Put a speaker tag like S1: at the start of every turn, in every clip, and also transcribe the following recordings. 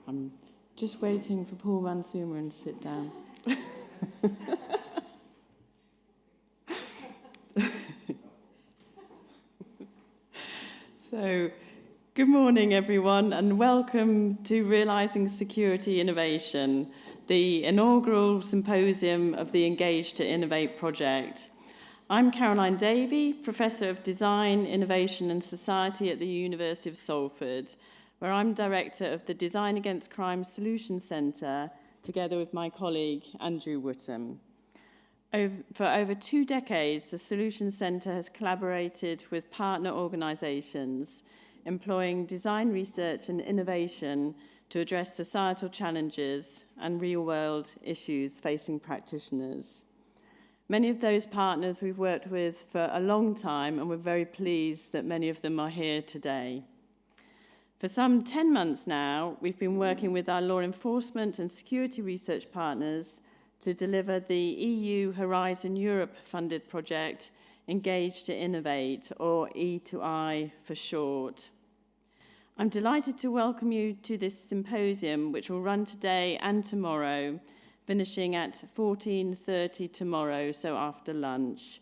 S1: I'm just waiting for Paul Van Sumeren to sit down. So, good morning, everyone, and welcome to Realising Security Innovation, the inaugural symposium of the Engage2innovate project. I'm Caroline Davey, Professor of Design, Innovation and Society at the University of Salford, where I'm Director of the Design Against Crime Solutions Centre, together with my colleague Andrew Wootton. For over 2 decades, the Solutions Centre has collaborated with partner organisations, employing design research and innovation to address societal challenges and real-world issues facing practitioners. Many of those partners we've worked with for a long time, and we're very pleased that many of them are here today. For some 10 months now, we've been working with our law enforcement and security research partners to deliver the EU Horizon Europe funded project, Engage2innovate, or E2I for short. I'm delighted to welcome you to this symposium, which will run today and tomorrow, finishing at 14:30 tomorrow, so after lunch.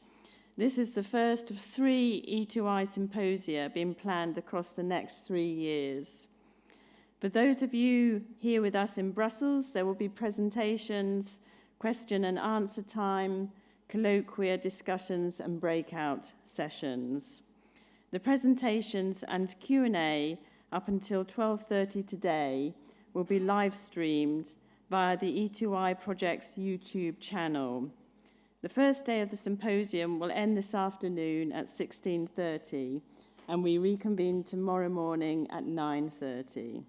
S1: This is the first of 3 E2I symposia being planned across the next 3 years. For those of you here with us in Brussels, there will be presentations, question and answer time, colloquia discussions and breakout sessions. The presentations and Q&A up until 12:30 today will be live streamed via the E2I project's YouTube channel. The first day of the symposium will end this afternoon at 16:30, and we reconvene tomorrow morning at 9:30.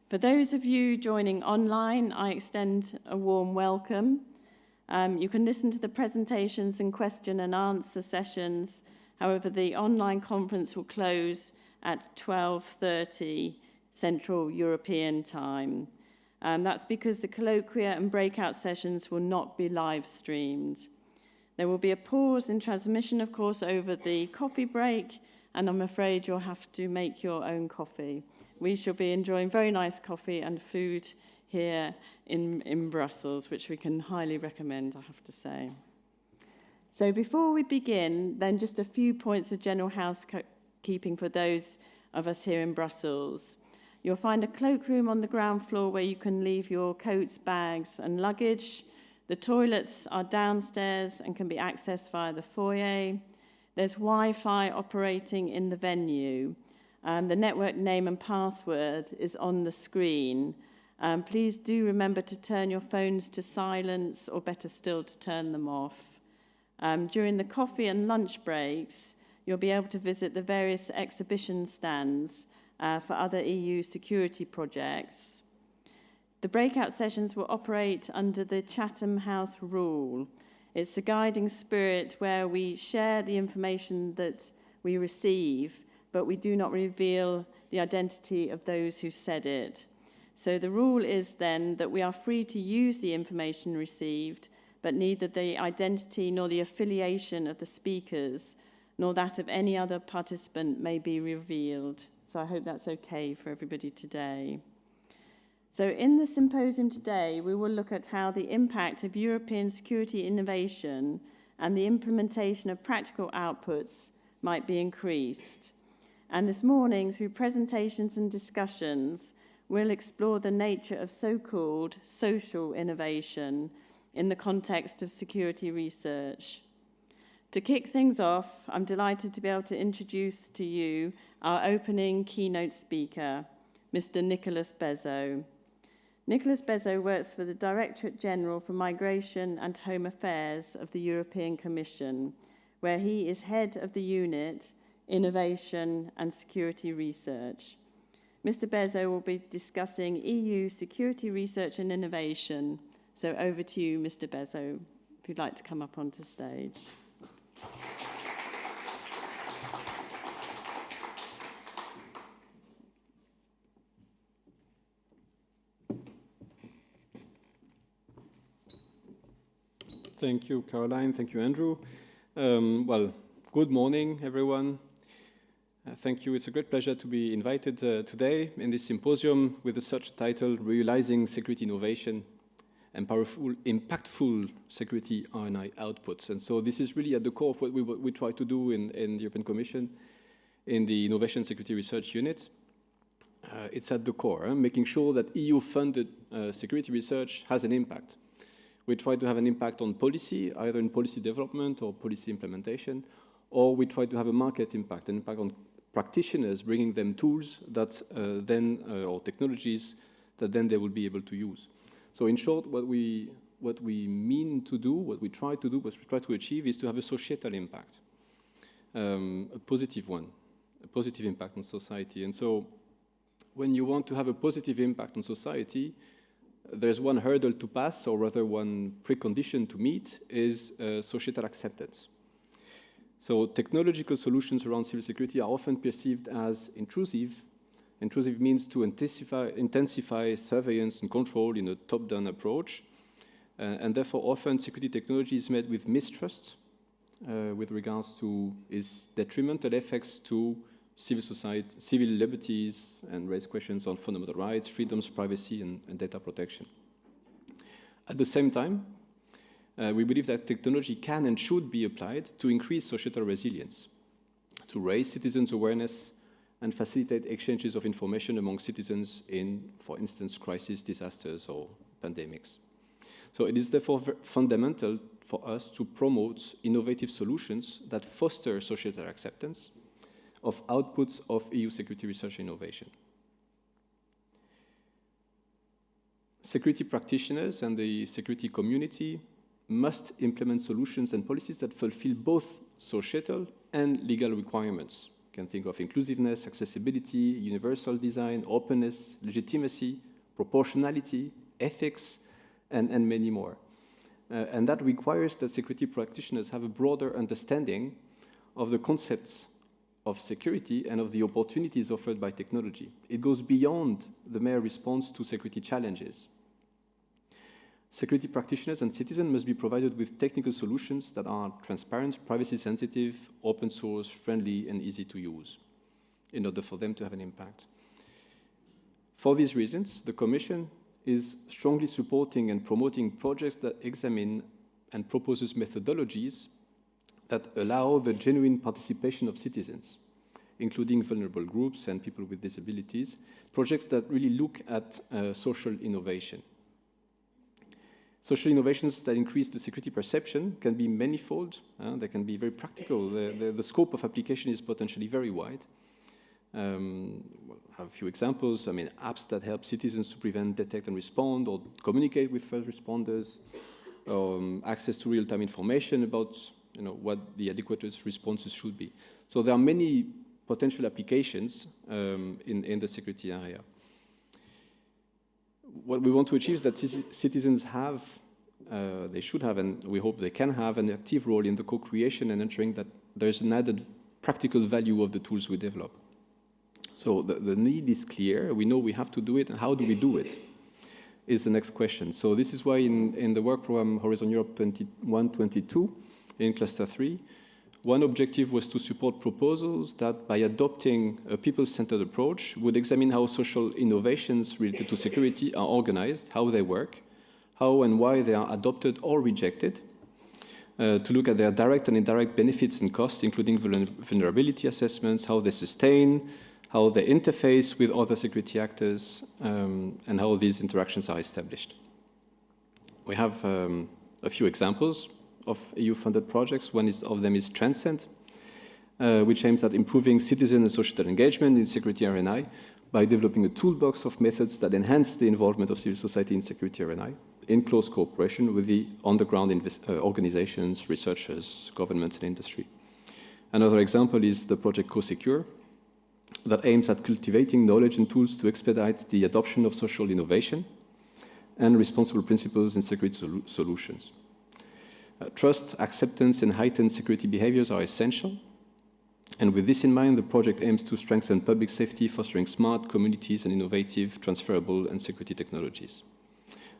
S1: For those of you joining online, I extend a warm welcome. You can listen to the presentations and question and answer sessions. However, the online conference will close at 12:30 Central European Time. That's because the colloquia and breakout sessions will not be live streamed. There will be a pause in transmission, of course, over the coffee break, and I'm afraid you'll have to make your own coffee. We shall be enjoying very nice coffee and food here in Brussels, which we can highly recommend, I have to say. So before we begin, then just a few points of general housekeeping for those of us here in Brussels. You'll find a cloakroom on the ground floor where you can leave your coats, bags and luggage. The toilets are downstairs and can be accessed via the foyer. There's Wi-Fi operating in the venue. The network name and password is on the screen. Please do remember to turn your phones to silence, or better still, to turn them off. During the coffee and lunch breaks, you'll be able to visit the various exhibition stands for other EU security projects. The breakout sessions will operate under the Chatham House rule. It's the guiding spirit where we share the information that we receive, but we do not reveal the identity of those who said it. So the rule is then that we are free to use the information received, but neither the identity nor the affiliation of the speakers nor that of any other participant may be revealed. So I hope that's okay for everybody today. So in the symposium today, we will look at how the impact of European security innovation and the implementation of practical outputs might be increased. And this morning, through presentations and discussions, we'll explore the nature of so-called social innovation in the context of security research. To kick things off, I'm delighted to be able to introduce to you our opening keynote speaker, Mr. Nicolas Bessot. Nicolas Bessot works for the Directorate General for Migration and Home Affairs of the European Commission, where he is head of the unit Innovation and Security Research. Mr. Bessot will be discussing EU security research and innovation. So over to you, Mr. Bessot, if you'd like to come up onto stage.
S2: Thank you, Caroline. Thank you, Andrew. Well, good morning, everyone. Thank you. It's a great pleasure to be invited today in this symposium with such a title, Realizing Security Innovation and Powerful, Impactful Security R&I Outputs. And so this is really at the core of what we try to do in the European Commission in the Innovation Security Research Unit. It's at the core, making sure that EU-funded security research has an impact. We try to have an impact on policy, either in policy development or policy implementation, or we try to have a market impact, an impact on practitioners, bringing them tools that or technologies that then they will be able to use. So in short, what we mean to do, what we try to do, what we try to achieve is to have a societal impact, a positive one, a positive impact on society. And so when you want to have a positive impact on society, there's one hurdle to pass, or rather one precondition to meet, is societal acceptance. So technological solutions around civil security are often perceived as intrusive. Intrusive means to intensify surveillance and control in a top-down approach. And therefore, often security technology is met with mistrust with regards to its detrimental effects to civil society, civil liberties, and raise questions on fundamental rights, freedoms, privacy, and data protection. At the same time, we believe that technology can and should be applied to increase societal resilience, to raise citizens' awareness, and facilitate exchanges of information among citizens in, for instance, crises, disasters, or pandemics. So it is therefore fundamental for us to promote innovative solutions that foster societal acceptance of outputs of EU security research innovation. Security practitioners and the security community must implement solutions and policies that fulfill both societal and legal requirements. You can think of inclusiveness, accessibility, universal design, openness, legitimacy, proportionality, ethics, and many more. And that requires that security practitioners have a broader understanding of the concepts of security and of the opportunities offered by technology. It goes beyond the mere response to security challenges. Security practitioners and citizens must be provided with technical solutions that are transparent, privacy-sensitive, open source, friendly, and easy to use in order for them to have an impact. For these reasons, the Commission is strongly supporting and promoting projects that examine and proposes methodologies that allow the genuine participation of citizens, including vulnerable groups and people with disabilities, projects that really look at social innovation. Social innovations that increase the security perception can be manifold. They can be very practical. The scope of application is potentially very wide. We'll have a few examples. I mean, apps that help citizens to prevent, detect, and respond, or communicate with first responders, access to real-time information about what the adequate responses should be. So there are many potential applications in the security area. What we want to achieve is that citizens have, they should have, and we hope they can have, an active role in the co-creation and ensuring that there's an added practical value of the tools we develop. So the need is clear. We know we have to do it, and how do we do it is the next question. So this is why in the work program Horizon Europe 21-22, in Cluster 3, one objective was to support proposals that, by adopting a people-centered approach, would examine how social innovations related to security are organized, how they work, how and why they are adopted or rejected, to look at their direct and indirect benefits and costs, including vulnerability assessments, how they sustain, how they interface with other security actors, and how these interactions are established. We have a few examples of EU-funded projects. One of them is Transcend, which aims at improving citizen and societal engagement in security R&I by developing a toolbox of methods that enhance the involvement of civil society in security R&I in close cooperation with the on-the-ground organizations, researchers, governments, and industry. Another example is the project CoSecure, that aims at cultivating knowledge and tools to expedite the adoption of social innovation and responsible principles in security solutions. Trust, acceptance, and heightened security behaviors are essential. And with this in mind, the project aims to strengthen public safety, fostering smart communities and innovative, transferable, and security technologies.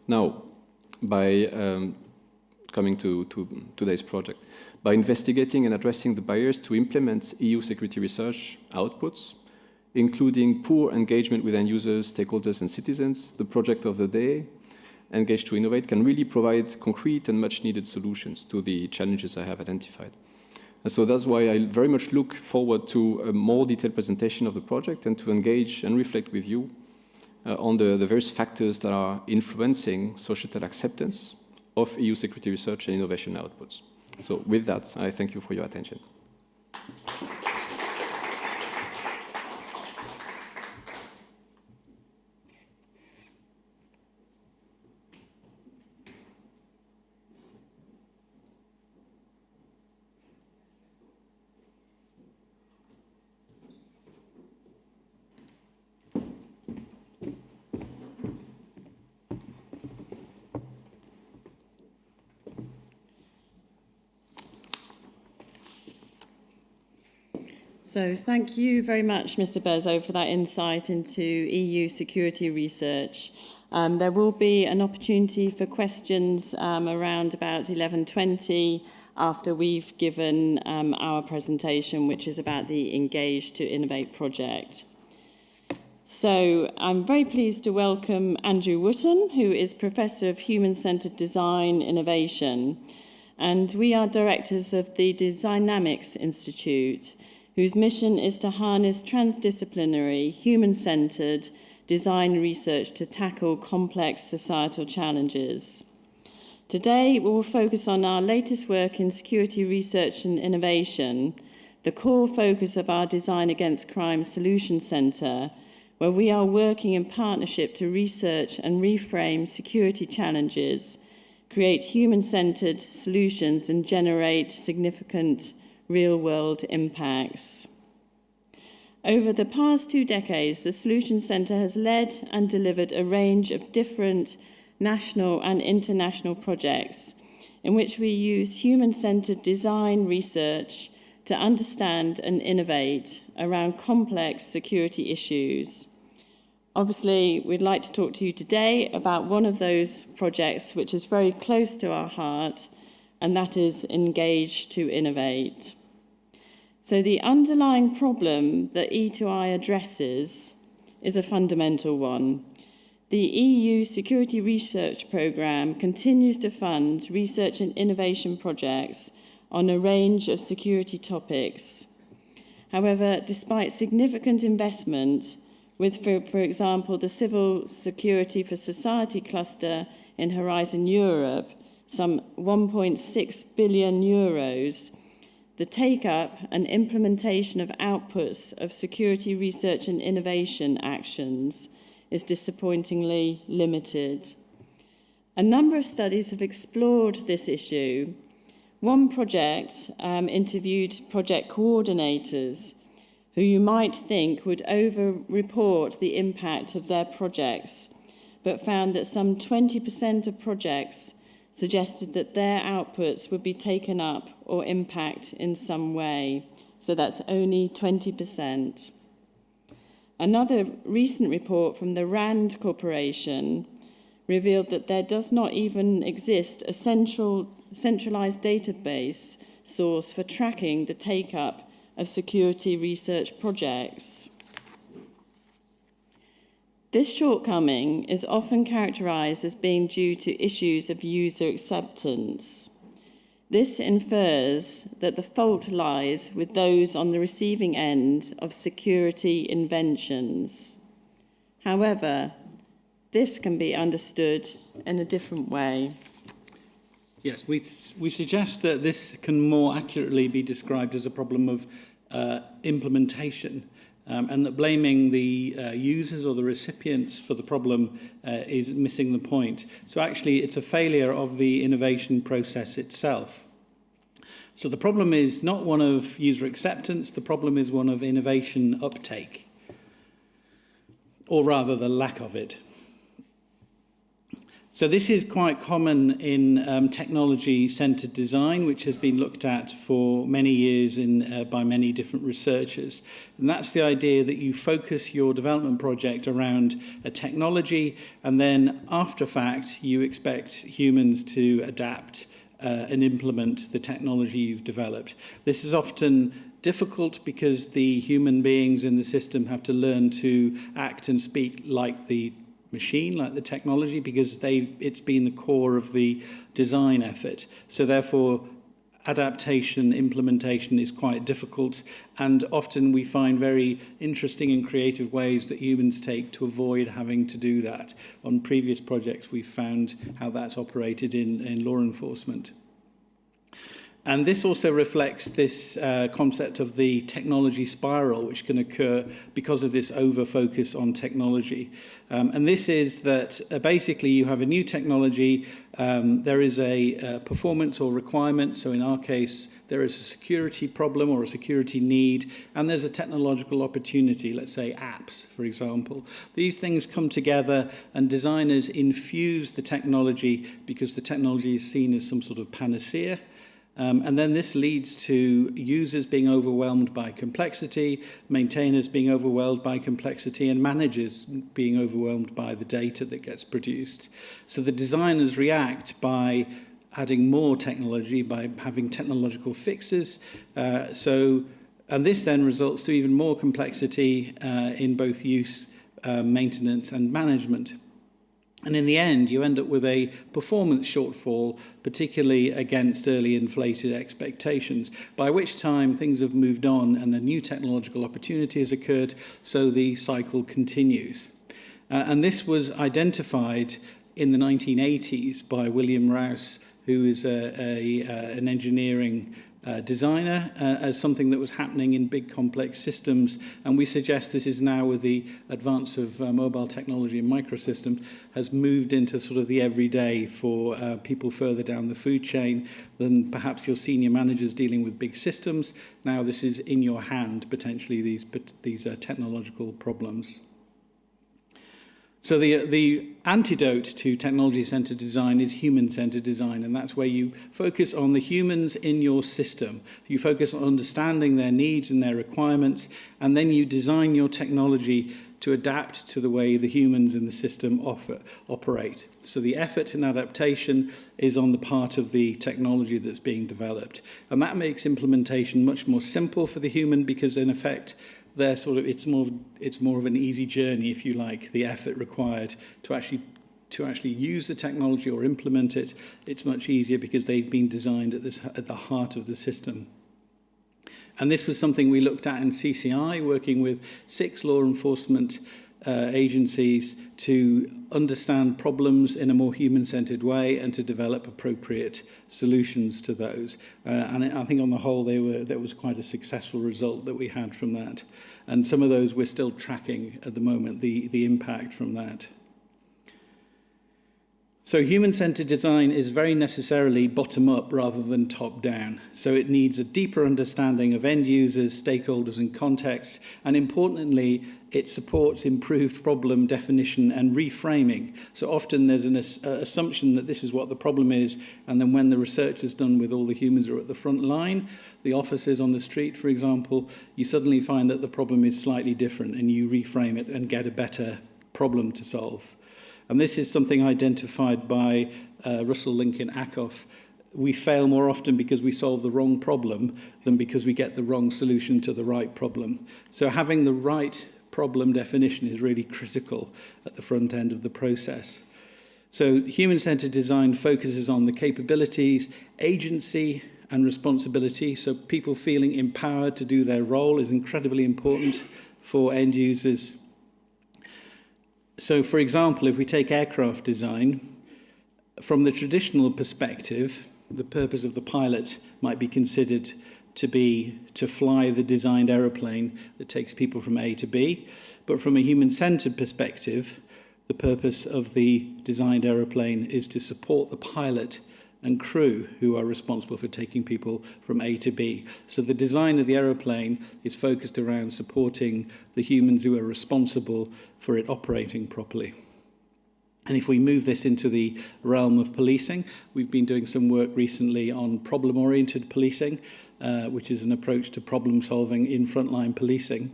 S2: Now, by coming to today's project. By investigating and addressing the barriers to implement EU security research outputs, including poor engagement with end users, stakeholders, and citizens, the project of the day, Engage2innovate, can really provide concrete and much-needed solutions to the challenges I have identified. And so that's why I very much look forward to a more detailed presentation of the project and to engage and reflect with you on the various factors that are influencing societal acceptance of EU security research and innovation outputs. So with that, I thank you for your attention.
S1: So thank you very much, Mr. Bessot, for that insight into EU security research. There will be an opportunity for questions around about 11:20 after we've given our presentation, which is about the Engage2innovate project. So I'm very pleased to welcome Andrew Wootton, who is Professor of Human-Centered Design Innovation, and we are directors of the DesignLab Institute, whose mission is to harness transdisciplinary, human-centered design research to tackle complex societal challenges. Today, we will focus on our latest work in security research and innovation, the core focus of our Design Against Crime Solution Centre, where we are working in partnership to research and reframe security challenges, create human-centered solutions, and generate significant real-world impacts. Over the past 2 decades, the Solutions Centre has led and delivered a range of different national and international projects in which we use human-centered design research to understand and innovate around complex security issues. Obviously, we'd like to talk to you today about one of those projects which is very close to our heart, and that is Engage2innovate. So the underlying problem that E2I addresses is a fundamental one. The EU Security Research Programme continues to fund research and innovation projects on a range of security topics. However, despite significant investment with, for example, the Civil Security for Society cluster in Horizon Europe, some 1.6 billion euros, the take-up and implementation of outputs of security research and innovation actions is disappointingly limited. A number of studies have explored this issue. One project interviewed project coordinators who you might think would over-report the impact of their projects, but found that some 20% of projects suggested that their outputs would be taken up or impact in some way. So that's only 20%. Another recent report from the RAND Corporation revealed that there does not even exist a centralized database source for tracking the take-up of security research projects. This shortcoming is often characterized as being due to issues of user acceptance. This infers that the fault lies with those on the receiving end of security inventions. However, this can be understood in a different way.
S3: Yes, we suggest that this can more accurately be described as a problem of implementation, and that blaming the users or the recipients for the problem is missing the point. So actually, it's a failure of the innovation process itself. So the problem is not one of user acceptance, the problem is one of innovation uptake, or rather the lack of it. So this is quite common in technology-centered design, which has been looked at for many years by many different researchers. And that's the idea that you focus your development project around a technology, and then after fact, you expect humans to adapt and implement the technology you've developed. This is often difficult because the human beings in the system have to learn to act and speak like the machine, like the technology, because it's been the core of the design effort. So therefore, adaptation, implementation is quite difficult, and often we find very interesting and creative ways that humans take to avoid having to do that. On previous projects, we've found how that's operated in law enforcement. And this also reflects this concept of the technology spiral, which can occur because of this over-focus on technology. And this is that basically you have a new technology, there is a performance or requirement, so in our case there is a security problem or a security need, and there's a technological opportunity, let's say apps, for example. These things come together and designers infuse the technology because the technology is seen as some sort of panacea. And then this leads to users being overwhelmed by complexity, maintainers being overwhelmed by complexity, and managers being overwhelmed by the data that gets produced. So the designers react by adding more technology, by having technological fixes. And this then results to even more complexity in both use, maintenance, and management. And in the end, you end up with a performance shortfall, particularly against early inflated expectations, by which time things have moved on and the new technological opportunity has occurred, so the cycle continues. And this was identified in the 1980s by William Rouse, who is an engineering designer, as something that was happening in big complex systems, and we suggest this is now, with the advance of mobile technology and microsystems, has moved into sort of the everyday for people further down the food chain than perhaps your senior managers dealing with big systems. Now this is in your hand, potentially, these technological problems. So the antidote to technology-centered design is human-centered design, and that's where you focus on the humans in your system. You focus on understanding their needs and their requirements, and then you design your technology to adapt to the way the humans in the system operate. So the effort and adaptation is on the part of the technology that's being developed. And that makes implementation much more simple for the human, because in effect, it's more of an easy journey, if you like. The effort required to actually use the technology or implement it, it's much easier because they've been designed at the heart of the system. And this was something we looked at in CCI, working with 6 law enforcement agencies to understand problems in a more human-centered way and to develop appropriate solutions to those. And I think on the whole, that was quite a successful result that we had from that. And some of those we're still tracking at the moment, the impact from that. So human-centered design is very necessarily bottom-up rather than top-down. So it needs a deeper understanding of end users, stakeholders, and contexts. And importantly, it supports improved problem definition and reframing. So often there's an assumption that this is what the problem is, and then when the research is done with all the humans who are at the front line, the officers on the street, for example, you suddenly find that the problem is slightly different, and you reframe it and get a better problem to solve. And this is something identified by Russell Lincoln Ackoff. We fail more often because we solve the wrong problem than because we get the wrong solution to the right problem. So having the right problem definition is really critical at the front end of the process. So human-centered design focuses on the capabilities, agency, and responsibility. So people feeling empowered to do their role is incredibly important for end users. So, for example, if we take aircraft design, from the traditional perspective, the purpose of the pilot might be considered to be to fly the designed aeroplane that takes people from A to B. But from a human-centered perspective, the purpose of the designed aeroplane is to support the pilot and crew who are responsible for taking people from A to B. So the design of the aeroplane is focused around supporting the humans who are responsible for it operating properly. And if we move this into the realm of policing, we've been doing some work recently on problem-oriented policing, which is an approach to problem solving in frontline policing.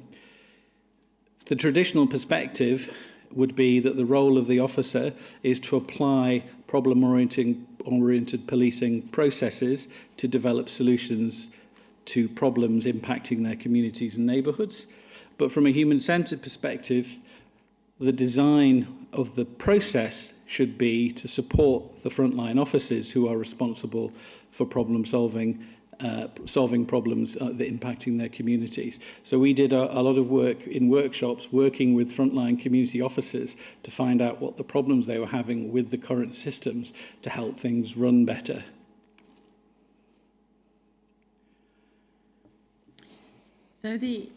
S3: The traditional perspective would be that the role of the officer is to apply problem-oriented oriented policing processes to develop solutions to problems impacting their communities and neighbourhoods. But from a human-centred perspective, the design of the process should be to support the frontline officers who are responsible for solving problems that are impacting their communities. So we did a lot of work in workshops working with frontline community officers to find out what the problems they were having with the current systems to help things run better.
S1: So the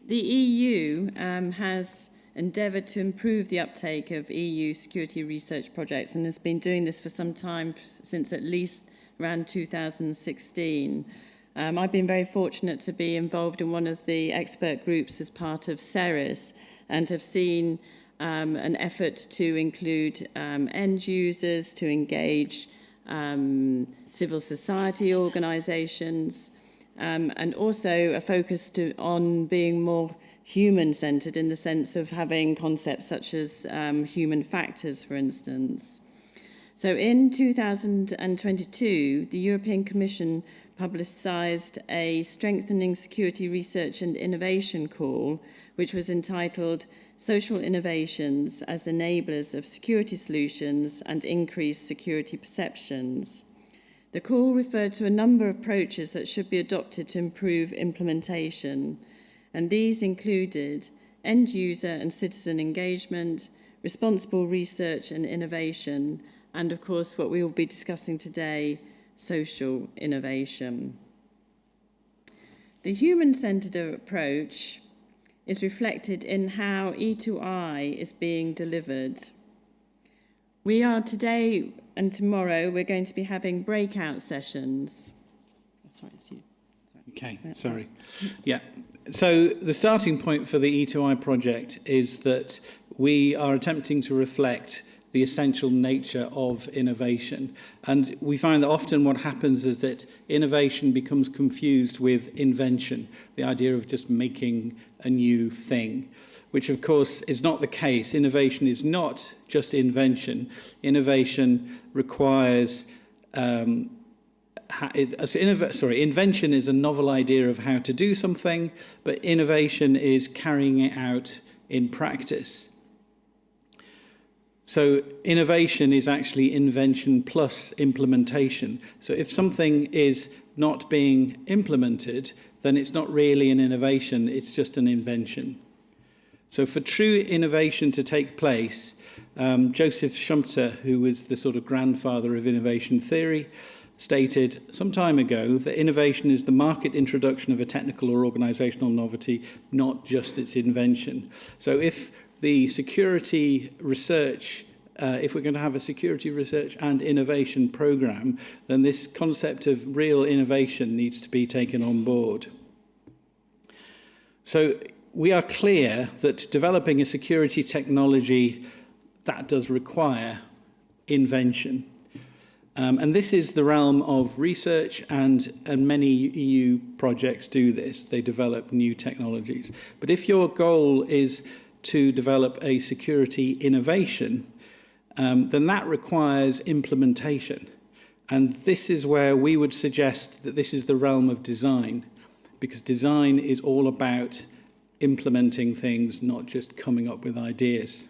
S1: EU has endeavoured to improve the uptake of EU security research projects and has been doing this for some time, since at least around 2016. I've been very fortunate to be involved in one of the expert groups as part of CEST and have seen an effort to include end users, to engage civil society organisations, and also a focus on being more human-centred in the sense of having concepts such as human factors, for instance. So in 2022, the European Commission publicised a Strengthening Security Research and Innovation call, which was entitled Social Innovations as Enablers of Security Solutions and Increased Security Perceptions. The call referred to a number of approaches that should be adopted to improve implementation, and these included end user and citizen engagement, responsible research and innovation, and of course what we will be discussing today, social innovation. The human-centred approach is reflected in how E2I is being delivered. We are today and tomorrow, we're going to be having breakout sessions. Oh, sorry, it's you.
S3: Okay, sorry. Yeah, so the starting point for the E2I project is that we are attempting to reflect the essential nature of innovation. And we find that often what happens is that innovation becomes confused with invention, the idea of just making a new thing, which of course is not the case. Innovation is not just invention. Innovation requires invention is a novel idea of how to do something, but innovation is carrying it out in practice. So innovation is actually invention plus implementation. So if something is not being implemented, then it's not really an innovation, it's just an invention. So for true innovation to take place, Joseph Schumpeter, who was the sort of grandfather of innovation theory, stated some time ago that innovation is the market introduction of a technical or organizational novelty, not just its invention. So if the security research, if we're going to have a security research and innovation program, then this concept of real innovation needs to be taken on board. So we are clear that developing a security technology, that does require invention. And this is the realm of research, and many EU projects do this. They develop new technologies. But if your goal is to develop a security innovation, then that requires implementation. And this is where we would suggest that this is the realm of design, because design is all about implementing things, not just coming up with ideas.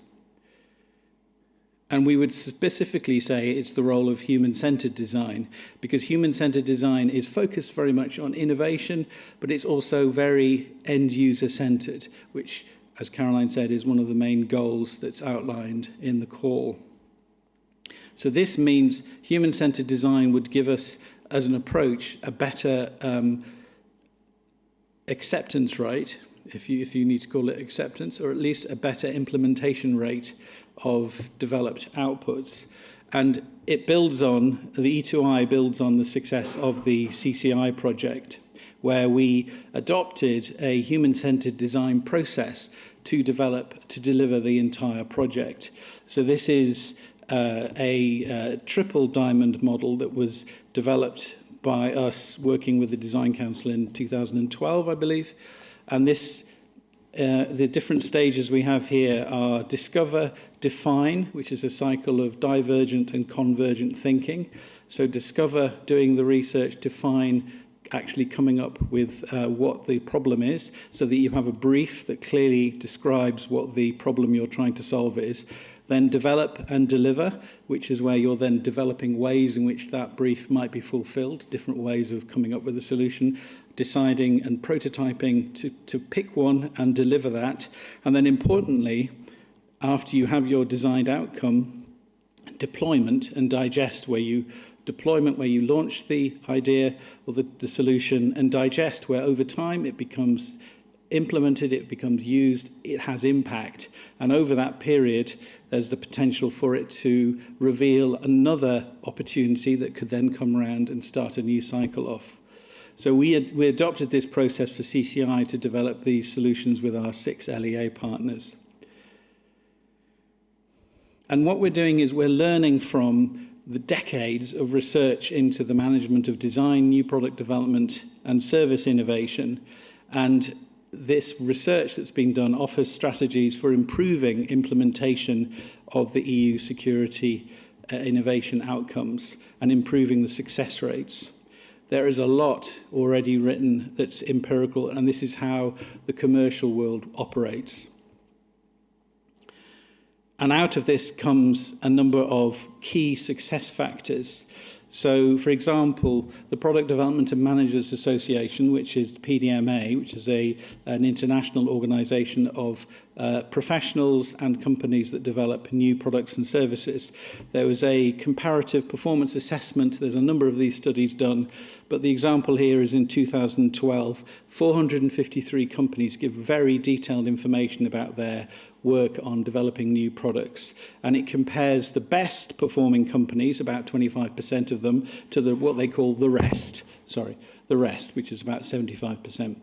S3: And we would specifically say it's the role of human-centered design, because human-centered design is focused very much on innovation, but it's also very end-user-centered, which, as Caroline said, is one of the main goals that's outlined in the call. So this means human-centered design would give us, as an approach, a better acceptance rate, if you need to call it acceptance, or at least a better implementation rate of developed outputs. And it builds on, the E2I builds on the success of the CCI project, where we adopted a human-centered design process to deliver the entire project. So this is a triple diamond model that was developed by us working with the Design Council in 2012, I believe. And this The different stages we have here are discover, define, which is a cycle of divergent and convergent thinking. So discover, doing the research, define, actually coming up with what the problem is, so that you have a brief that clearly describes what the problem you're trying to solve is. Then develop and deliver, which is where you're then developing ways in which that brief might be fulfilled, different ways of coming up with a solution, deciding and prototyping to pick one and deliver that. And then importantly, after you have your designed outcome, deployment and digest, where you launch the idea or the solution, and digest, where over time it becomes implemented, it becomes used, it has impact. And over that period, there's the potential for it to reveal another opportunity that could then come around and start a new cycle off. So we adopted this process for CCI to develop these solutions with our 6 LEA partners. And what we're doing is we're learning from the decades of research into the management of design, new product development, and service innovation. And this research that's been done offers strategies for improving implementation of the EU security innovation outcomes and improving the success rates. There is a lot already written that's empirical, and this is how the commercial world operates. And out of this comes a number of key success factors. So, for example, the Product Development and Managers Association, which is PDMA, which is an international organization of professionals and companies that develop new products and services. There was a comparative performance assessment. There's a number of these studies done, but the example here is in 2012. 453 companies give very detailed information about their work on developing new products, and it compares the best performing companies, about 25% of them, to what they call the rest, which is about 75%.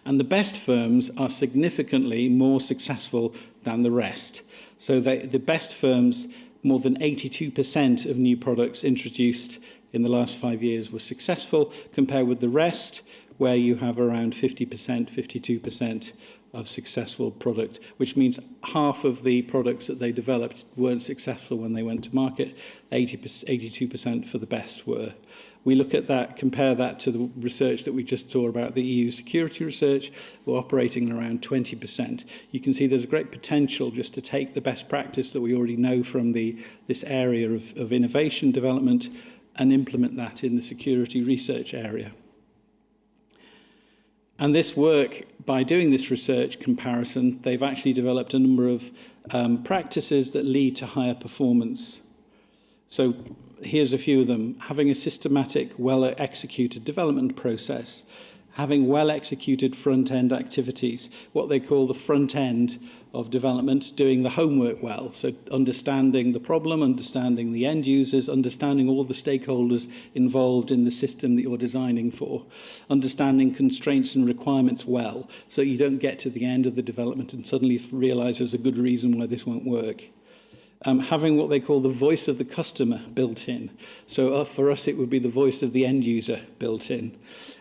S3: And the best firms are significantly more successful than the rest. So the best firms, more than 82% of new products introduced in the last 5 years were successful, compared with the rest, where you have around 50%, 52% of successful product, which means half of the products that they developed weren't successful when they went to market. 82% for the best were. We look at that, compare that to the research that we just saw about the EU security research. We're operating around 20%. You can see there's a great potential just to take the best practice that we already know from this area of innovation development and implement that in the security research area. And this work, by doing this research comparison, they've actually developed a number of practices that lead to higher performance. So here's a few of them. Having a systematic, well-executed development process, having well-executed front-end activities, what they call the front end of development, doing the homework well. So understanding the problem, understanding the end users, understanding all the stakeholders involved in the system that you're designing for, understanding constraints and requirements well, so you don't get to the end of the development and suddenly realize there's a good reason why this won't work. Having what they call the voice of the customer built in. So for us, it would be the voice of the end user built in.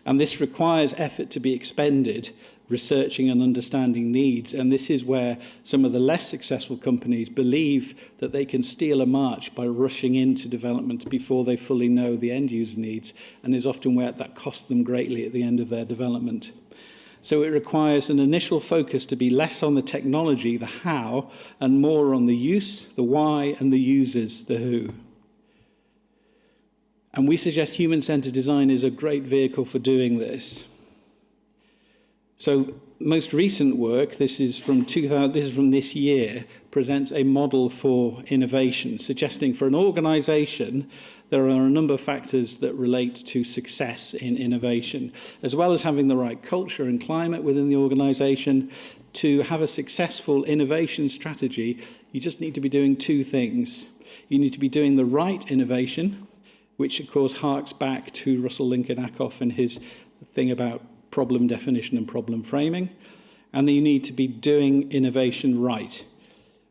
S3: And this requires effort to be expended, researching and understanding needs. And this is where some of the less successful companies believe that they can steal a march by rushing into development before they fully know the end user needs, and is often where that costs them greatly at the end of their development. So it requires an initial focus to be less on the technology, the how, and more on the use, the why, and the users, the who. And we suggest human-centered design is a great vehicle for doing this. So most recent work, this is from this year, presents a model for innovation, suggesting for an organization there are a number of factors that relate to success in innovation, as well as having the right culture and climate within the organization. To have a successful innovation strategy, you just need to be doing two things. You need to be doing the right innovation, which of course harks back to Russell Lincoln-Ackoff and his thing about problem definition and problem framing. And then you need to be doing innovation right,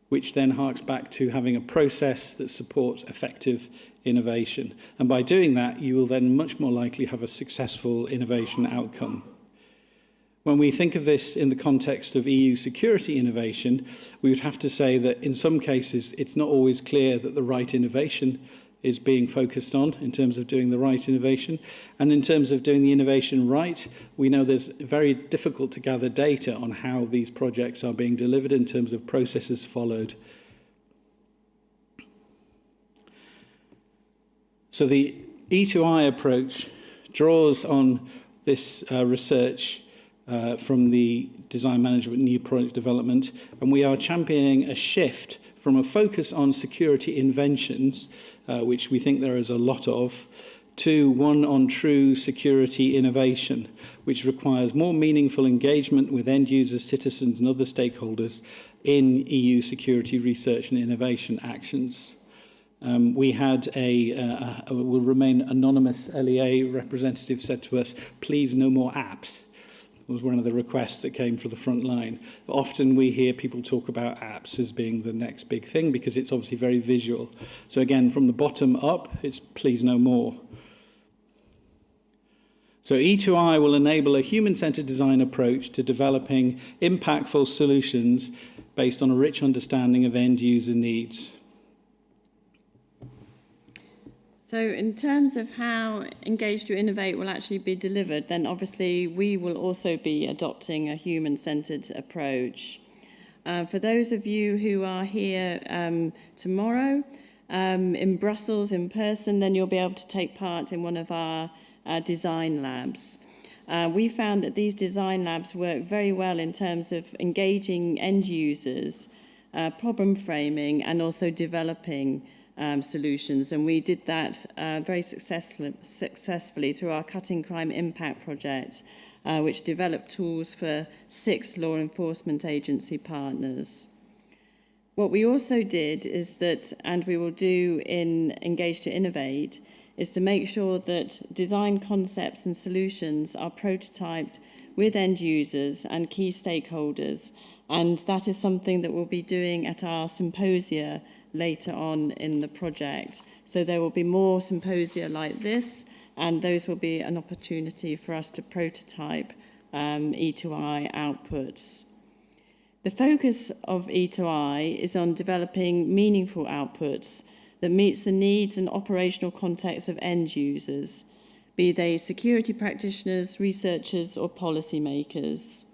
S3: which then harks back to having a process that supports effective innovation. And by doing that, you will then much more likely have a successful innovation outcome. When we think of this in the context of EU security innovation, we would have to say that in some cases it's not always clear that the right innovation is being focused on in terms of doing the right innovation. And in terms of doing the innovation right, we know there's very difficult to gather data on how these projects are being delivered in terms of processes followed. So the E2I approach draws on this research from the design management and new product development, and we are championing a shift from a focus on security inventions, which we think there is a lot of, to one on true security innovation, which requires more meaningful engagement with end users, citizens and other stakeholders in EU security research and innovation actions. We had will remain anonymous LEA representative said to us, please no more apps. Was one of the requests that came from the front line. Often we hear people talk about apps as being the next big thing because it's obviously very visual. So again, from the bottom up, it's please no more. So E2I will enable a human-centered design approach to developing impactful solutions based on a rich understanding of end user needs.
S1: So in terms of how Engage2innovate will actually be delivered, then obviously we will also be adopting a human-centered approach. For those of you who are here tomorrow in Brussels in person, then you'll be able to take part in one of our design labs. We found that these design labs work very well in terms of engaging end users, problem framing, and also developing solutions, and we did that very successfully through our Cutting Crime Impact project, which developed tools for 6 law enforcement agency partners. What we also did is that, and we will do in Engage2innovate, is to make sure that design concepts and solutions are prototyped with end users and key stakeholders, and that is something that we'll be doing at our symposia later on in the project. So there will be more symposia like this, and those will be an opportunity for us to prototype E2I outputs. The focus of E2I is on developing meaningful outputs that meets the needs and operational context of end users, be they security practitioners, researchers, or policymakers.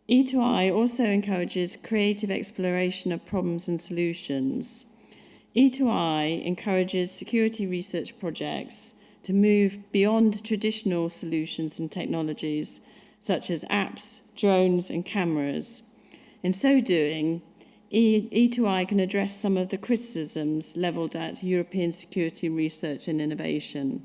S1: E2I also encourages creative exploration of problems and solutions. E2I encourages security research projects to move beyond traditional solutions and technologies, such as apps, drones, and cameras. In so doing, E2I can address some of the criticisms levelled at European security research and innovation.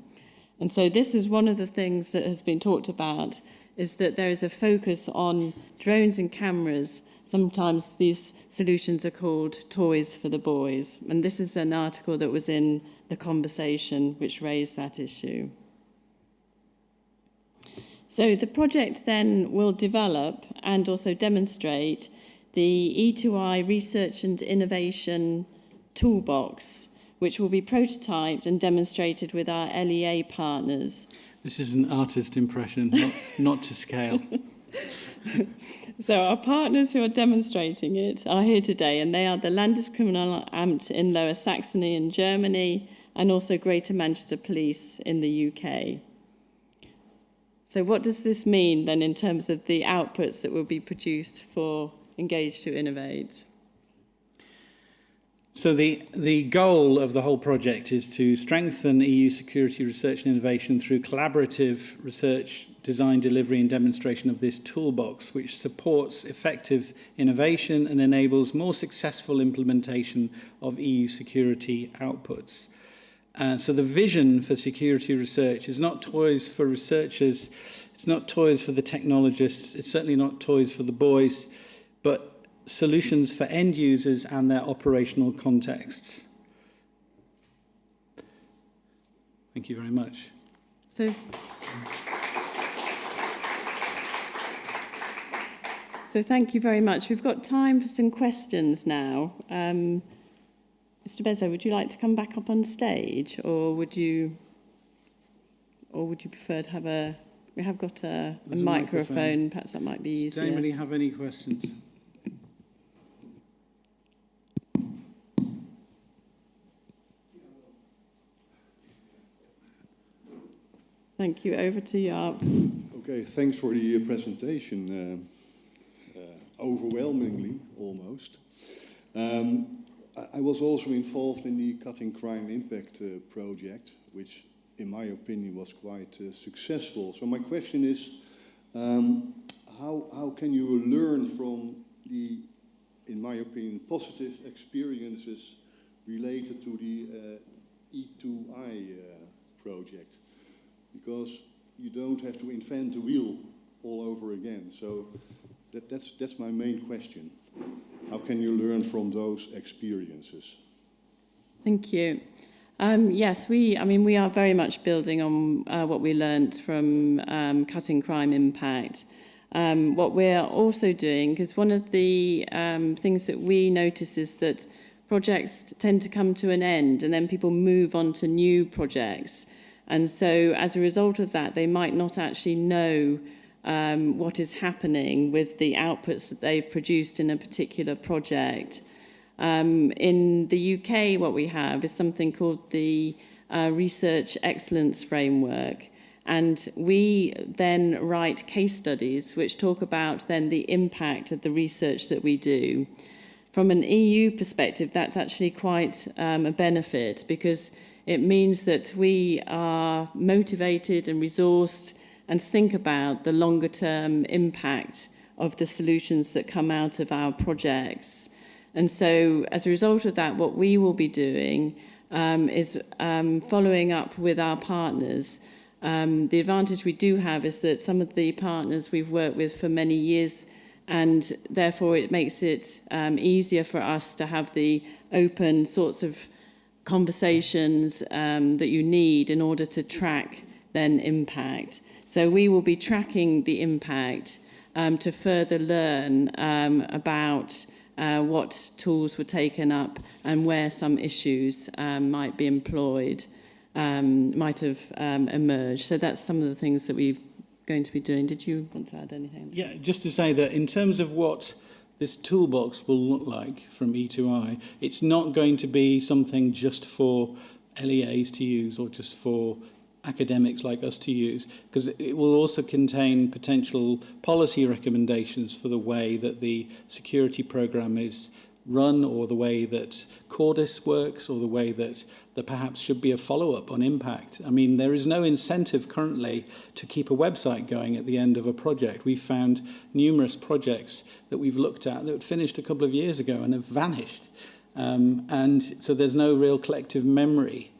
S1: And so this is one of the things that has been talked about, is that there is a focus on drones and cameras. Sometimes these solutions are called toys for the boys. And this is an article that was in The Conversation, which raised that issue. So the project then will develop and also demonstrate the E2I Research and Innovation Toolbox, which will be prototyped and demonstrated with our LEA partners.
S3: This is an artist impression, not to scale.
S1: So our partners who are demonstrating it are here today, and they are the Landeskriminalamt in Lower Saxony in Germany, and also Greater Manchester Police in the UK. So what does this mean then in terms of the outputs that will be produced for Engage2innovate?
S3: So the goal of the whole project is to strengthen EU security research and innovation through collaborative research, design, delivery and demonstration of this toolbox, which supports effective innovation and enables more successful implementation of EU security outputs. So the vision for security research is not toys for researchers, it's not toys for the technologists, it's certainly not toys for the boys, but solutions for end users and their operational contexts. Thank you very much.
S1: So thank you very much. We've got time for some questions now. Mr. Bessot, would you like to come back up on stage, or would you prefer to have a We have got a
S3: There's a
S1: microphone. Perhaps that might be easier.
S3: Does anybody have any questions?
S1: Thank you. Over to Jaap.
S4: Okay, thanks for the presentation. Overwhelmingly, almost. I was also involved in the Cutting Crime Impact project, which, in my opinion, was quite successful. So my question is, how can you learn from the, in my opinion, positive experiences related to the E2I project? Because you don't have to invent the wheel all over again. So that's my main question. How can you learn from those experiences?
S1: Thank you. Yes, we are very much building on what we learned from Cutting Crime Impact. What we're also doing, because one of the things that we notice is that projects tend to come to an end and then people move on to new projects. And so as a result of that, they might not actually know what is happening with the outputs that they've produced in a particular project. In the UK, what we have is something called the Research Excellence Framework. And we then write case studies which talk about then the impact of the research that we do. From an EU perspective, that's actually quite a benefit, because it means that we are motivated and resourced and think about the longer term impact of the solutions that come out of our projects. And so as a result of that, what we will be doing is following up with our partners. The advantage we do have is that some of the partners we've worked with for many years, and therefore it makes it easier for us to have the open sorts of conversations that you need in order to track then impact. So we will be tracking the impact to further learn about what tools were taken up and where some issues might be employed, might have emerged. So that's some of the things that we're going to be doing. Did you want to add anything?
S3: Yeah, just to say that in terms of what this toolbox will look like from E2I, it's not going to be something just for LEAs to use or just for academics like us to use, because it will also contain potential policy recommendations for the way that the security program is run, or the way that Cordis works, or the way that there perhaps should be a follow-up on impact. I mean, there is no incentive currently to keep a website going at the end of a project. We've found numerous projects that we've looked at that finished a couple of years ago and have vanished. And so there's no real collective memory.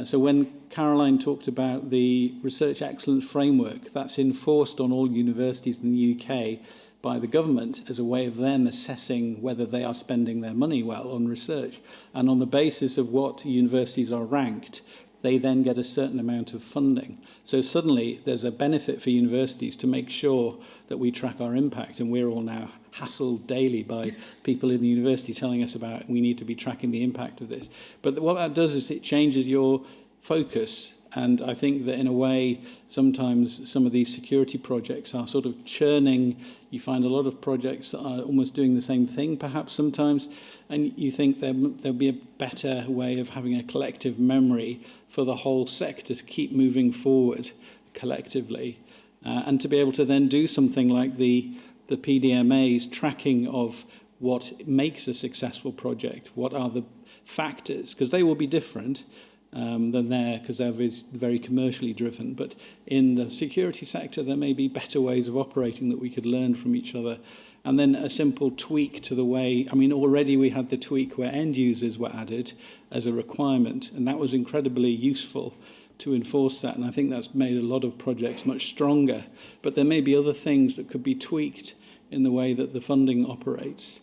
S3: So when Caroline talked about the Research Excellence Framework, that's enforced on all universities in the UK by the government as a way of them assessing whether they are spending their money well on research. And on the basis of what universities are ranked, they then get a certain amount of funding. So suddenly there's a benefit for universities to make sure that we track our impact, and we're all now hassled daily by people in the university telling us about we need to be tracking the impact of this. But what that does is it changes your focus. And I think that in a way, sometimes some of these security projects are sort of churning. You find a lot of projects that are almost doing the same thing, perhaps sometimes, and you think there'll be a better way of having a collective memory for the whole sector to keep moving forward collectively, and to be able to then do something like the PDMA's tracking of what makes a successful project, what are the factors, because they will be different than there, because they're very commercially driven. But in the security sector, there may be better ways of operating that we could learn from each other. And then a simple tweak to the way, I mean, already we had the tweak where end users were added as a requirement, and that was incredibly useful to enforce that. And I think that's made a lot of projects much stronger. But there may be other things that could be tweaked in the way that the funding operates.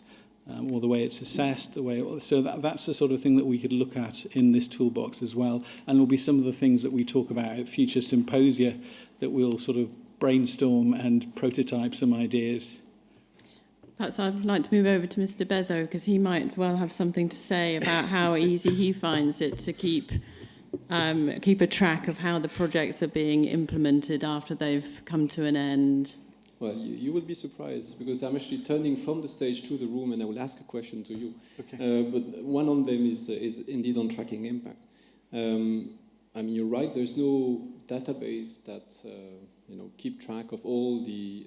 S3: Or the way it's assessed, so that's the sort of thing that we could look at in this toolbox as well. And will be some of the things that we talk about at future symposia that we'll sort of brainstorm and prototype some ideas.
S1: Perhaps I'd like to move over to Mr. Bessot, because he might well have something to say about how easy he finds it to keep keep a track of how the projects are being implemented after they've come to an end?
S2: Well, you will be surprised, because I'm actually turning from the stage to the room and I will ask a question to you.
S3: Okay.
S2: But one of them is indeed on tracking impact. I mean, you're right, there's no database that keep track of all the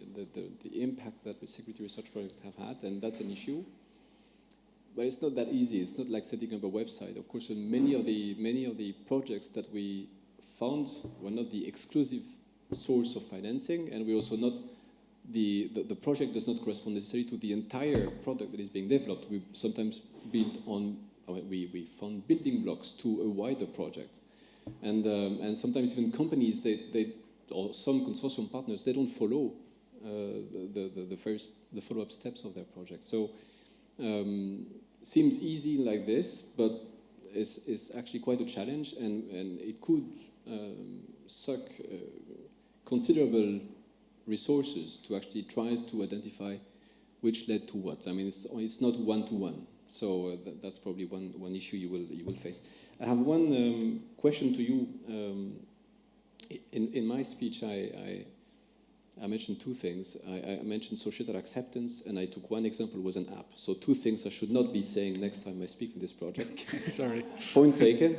S2: impact that the security research projects have had, and that's an issue. But it's not that easy. It's not like setting up a website. Of course, many of the projects that we found were not the exclusive source of financing, and we also not the project does not correspond necessarily to the entire product that is being developed. We sometimes build on we found building blocks to a wider project, and sometimes even companies they or some consortium partners, they don't follow the follow-up steps of their project. So seems easy like this, but it's actually quite a challenge, and it could suck considerable resources to actually try to identify which led to what. I mean, it's not one-to-one. So that's probably one issue you will face. I have one question to you. In my speech, I mentioned two things. I mentioned societal acceptance, and I took one example was an app. So two things I should not be saying next time I speak in this project.
S3: Sorry.
S2: Point taken.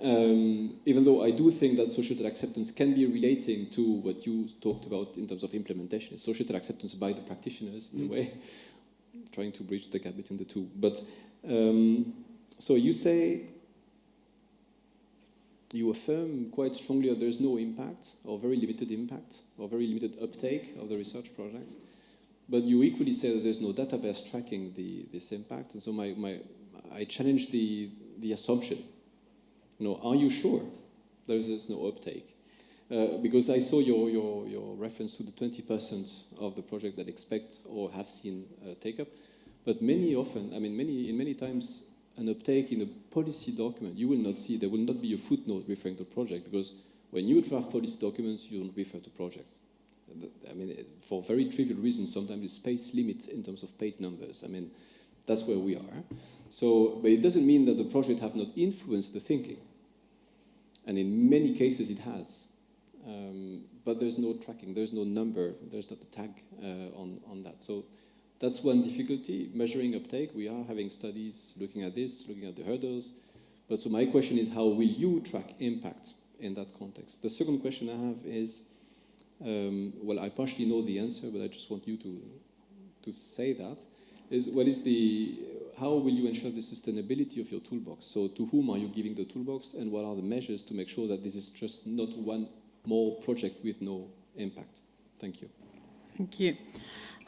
S2: Even though I do think that societal acceptance can be relating to what you talked about in terms of implementation. Societal acceptance by the practitioners, in a way, trying to bridge the gap between the two. But so you say, you affirm quite strongly that there's no impact, or very limited impact, or very limited uptake of the research project. But you equally say that there's no database tracking this impact. And so I challenge the assumption. Are you sure there's no uptake? Because I saw your reference to the 20% of the project that expect or have seen take-up. But many times, an uptake in a policy document, you will not see, there will not be a footnote referring to project, because when you draft policy documents, you don't refer to projects. I mean, for very trivial reasons, sometimes it's space limits in terms of page numbers. I mean, that's where we are. So, but it doesn't mean that the project have not influenced the thinking. And in many cases it has. But there's no tracking, there's no number, there's not a tag on that. So that's one difficulty, measuring uptake. We are having studies looking at this, looking at the hurdles. But so my question is, how will you track impact in that context? The second question I have is, well, I partially know the answer, but I just want you to say that, how will you ensure the sustainability of your toolbox? So to whom are you giving the toolbox, and what are the measures to make sure that this is just not one more project with no impact? Thank you.
S1: Thank you.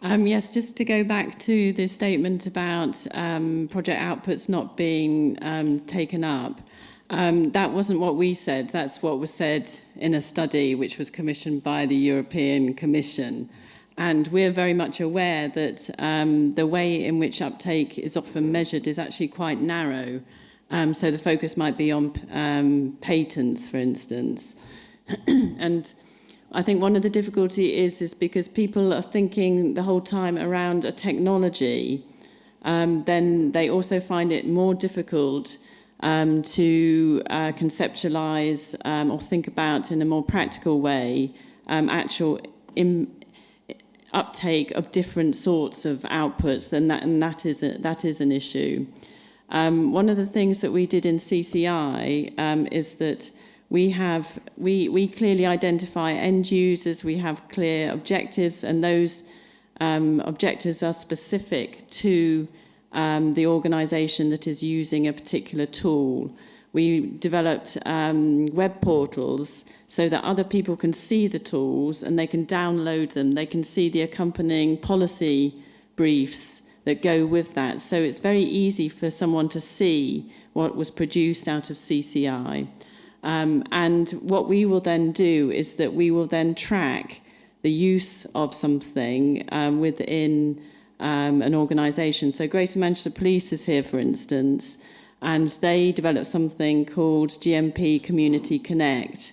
S1: Yes, just to go back to the statement about project outputs not being taken up, that wasn't what we said. That's what was said in a study which was commissioned by the European Commission. And we're very much aware that the way in which uptake is often measured is actually quite narrow. So the focus might be on patents, for instance. And I think one of the difficulty is because people are thinking the whole time around a technology, then they also find it more difficult to conceptualize or think about in a more practical way actual uptake of different sorts of outputs, and that is an issue. One of the things that we did in CCI is that we clearly identify end users, we have clear objectives, and those objectives are specific to the organisation that is using a particular tool. We developed web portals so that other people can see the tools and they can download them. They can see the accompanying policy briefs that go with that. So it's very easy for someone to see what was produced out of CCI. And what we will then do is that we will then track the use of something within an organisation. So Greater Manchester Police is here, for instance, and they developed something called GMP Community Connect.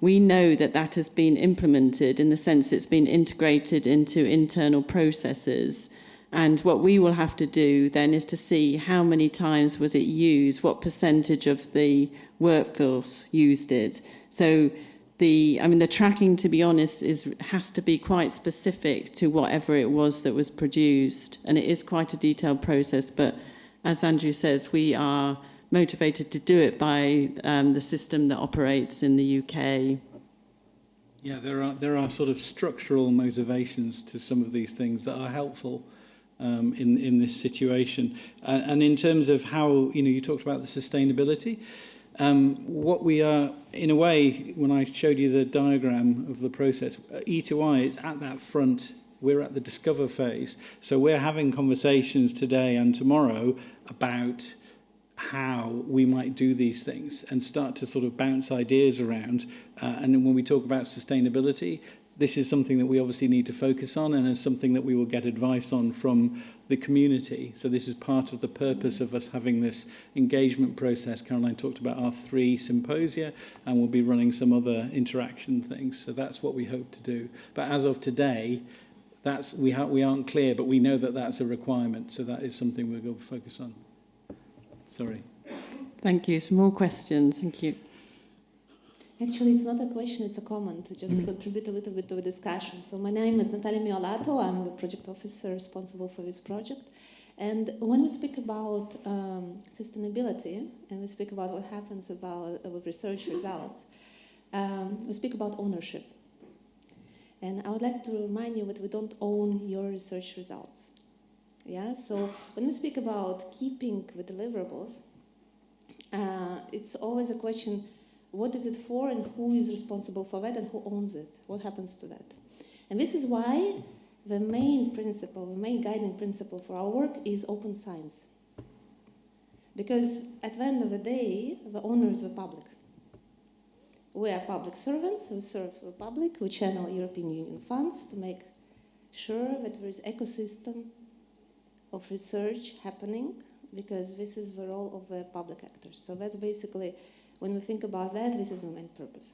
S1: We know that that has been implemented in the sense it's been integrated into internal processes. And what we will have to do then is to see how many times was it used, what percentage of the workforce used it. So the tracking, to be honest, has to be quite specific to whatever it was that was produced. And it is quite a detailed process, but as Andrew says, we are motivated to do it by the system that operates in the UK.
S3: Yeah, there are sort of structural motivations to some of these things that are helpful in this situation. And in terms of how, you talked about the sustainability. What we are, in a way, when I showed you the diagram of the process, E2I is at that front. We're at the discover phase. So we're having conversations today and tomorrow about how we might do these things and start to sort of bounce ideas around. And when we talk about sustainability, this is something that we obviously need to focus on, and is something that we will get advice on from the community. So this is part of the purpose of us having this engagement process. Caroline talked about our 3 symposia, and we'll be running some other interaction things. So that's what we hope to do. But as of today, we aren't clear, but we know that that's a requirement. So that is something we're going to focus on. Sorry.
S1: Thank you. Some more questions. Thank you.
S5: Actually, it's not a question, it's a comment, just to contribute a little bit to the discussion. So my name is Natalia Miolato, I'm the project officer responsible for this project. And when we speak about sustainability, and we speak about what happens with research results, we speak about ownership. And I would like to remind you that we don't own your research results. Yeah, so when we speak about keeping the deliverables, it's always a question, what is it for and who is responsible for that and who owns it? What happens to that? And this is why the main guiding principle for our work is open science. Because at the end of the day, the owner is the public. We are public servants, we serve the public, we channel European Union funds to make sure that there is ecosystem of research happening, because this is the role of the public actors. So that's basically, when we think about that, this is the main purpose.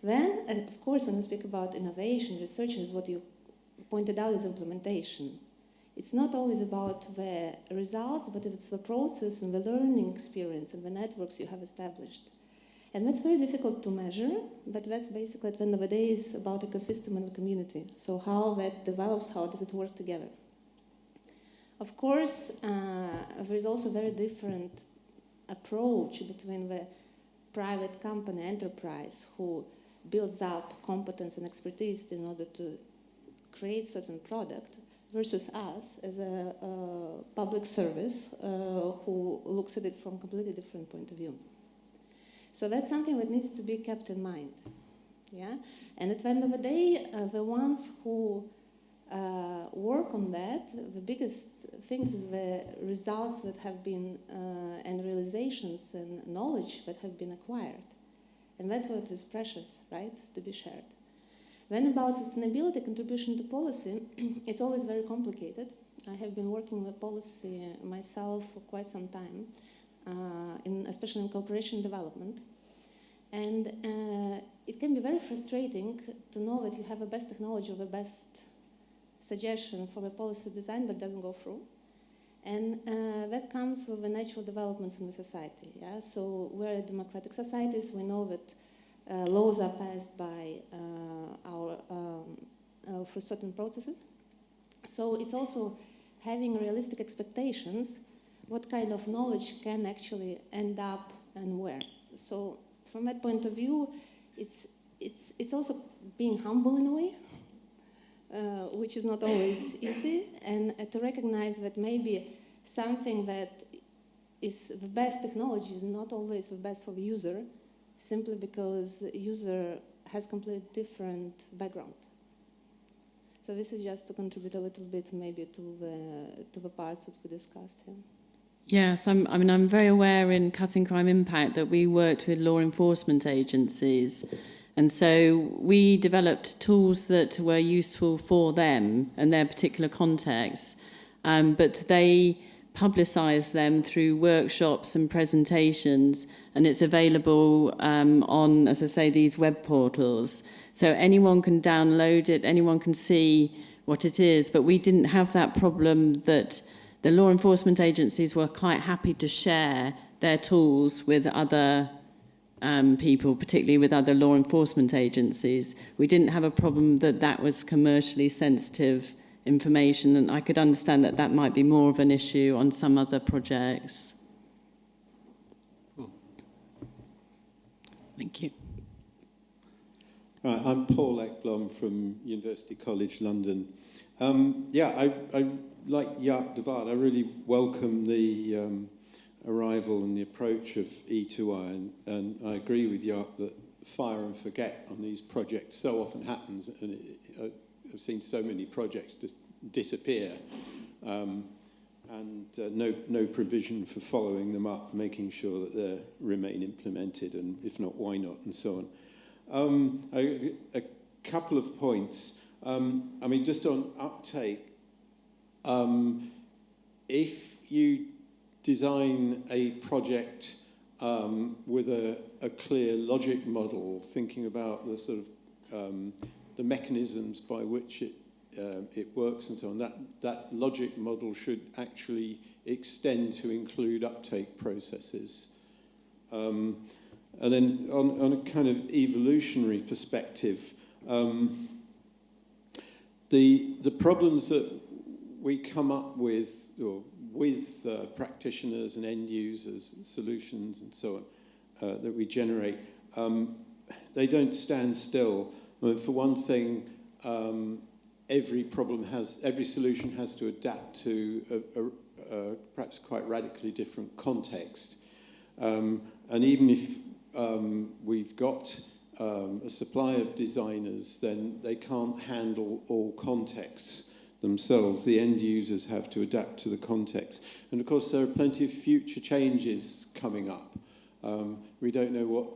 S5: Then, and of course, when we speak about innovation, research is what you pointed out is implementation. It's not always about the results, but it's the process and the learning experience and the networks you have established. And that's very difficult to measure, but that's basically, at the end of the day, is about ecosystem and the community. So how that develops, how does it work together? Of course, there is also a very different approach between the private company enterprise who builds up competence and expertise in order to create certain product versus us as a public service who looks at it from a completely different point of view. So that's something that needs to be kept in mind. Yeah? And at the end of the day, the ones who work on that, the biggest things is the results that have been and realizations and knowledge that have been acquired. And that's what is precious, right, to be shared. When about sustainability contribution to policy, it's always very complicated. I have been working with policy myself for quite some time, especially in cooperation development. And it can be very frustrating to know that you have the best technology or the best suggestion for the policy design but doesn't go through. And that comes with the natural developments in the society. Yeah? So we're democratic societies. We know that laws are passed by for certain processes. So it's also having realistic expectations, what kind of knowledge can actually end up and where. So from that point of view, it's also being humble in a way, which is not always easy, and to recognize that maybe something that is the best technology is not always the best for the user, simply because the user has completely different background. So this is just to contribute a little bit maybe to the parts that we discussed here.
S1: Yes, I'm very aware in Cutting Crime Impact that we worked with law enforcement agencies. And so we developed tools that were useful for them and their particular context, but they publicise them through workshops and presentations, and it's available on, as I say, these web portals. So anyone can download it, anyone can see what it is. But we didn't have that problem that the law enforcement agencies were quite happy to share their tools with other people, particularly with other law enforcement agencies. We didn't have a problem that that was commercially sensitive information, and I could understand that that might be more of an issue on some other projects. Thank you.
S6: I'm Paul Ekblom from University College London. I like Jaap de Waard. I really welcome the arrival and the approach of E2I, and I agree with Jaap that fire and forget on these projects so often happens, and I've seen so many projects just disappear, and no provision for following them up, making sure that they remain implemented, and if not, why not, and so on. A couple of points. I mean, just on uptake, if you design a project with a clear logic model, thinking about the sort of the mechanisms by which it works and so on, that logic model should actually extend to include uptake processes. And then on a kind of evolutionary perspective, the problems that we come up with, or with practitioners and end users, solutions and so on, that we generate, they don't stand still. I mean, for one thing, every solution has to adapt to a perhaps quite radically different context. And even if we've got a supply of designers, then they can't handle all contexts themselves. The end users have to adapt to the context. And of course, there are plenty of future changes coming up. We don't know what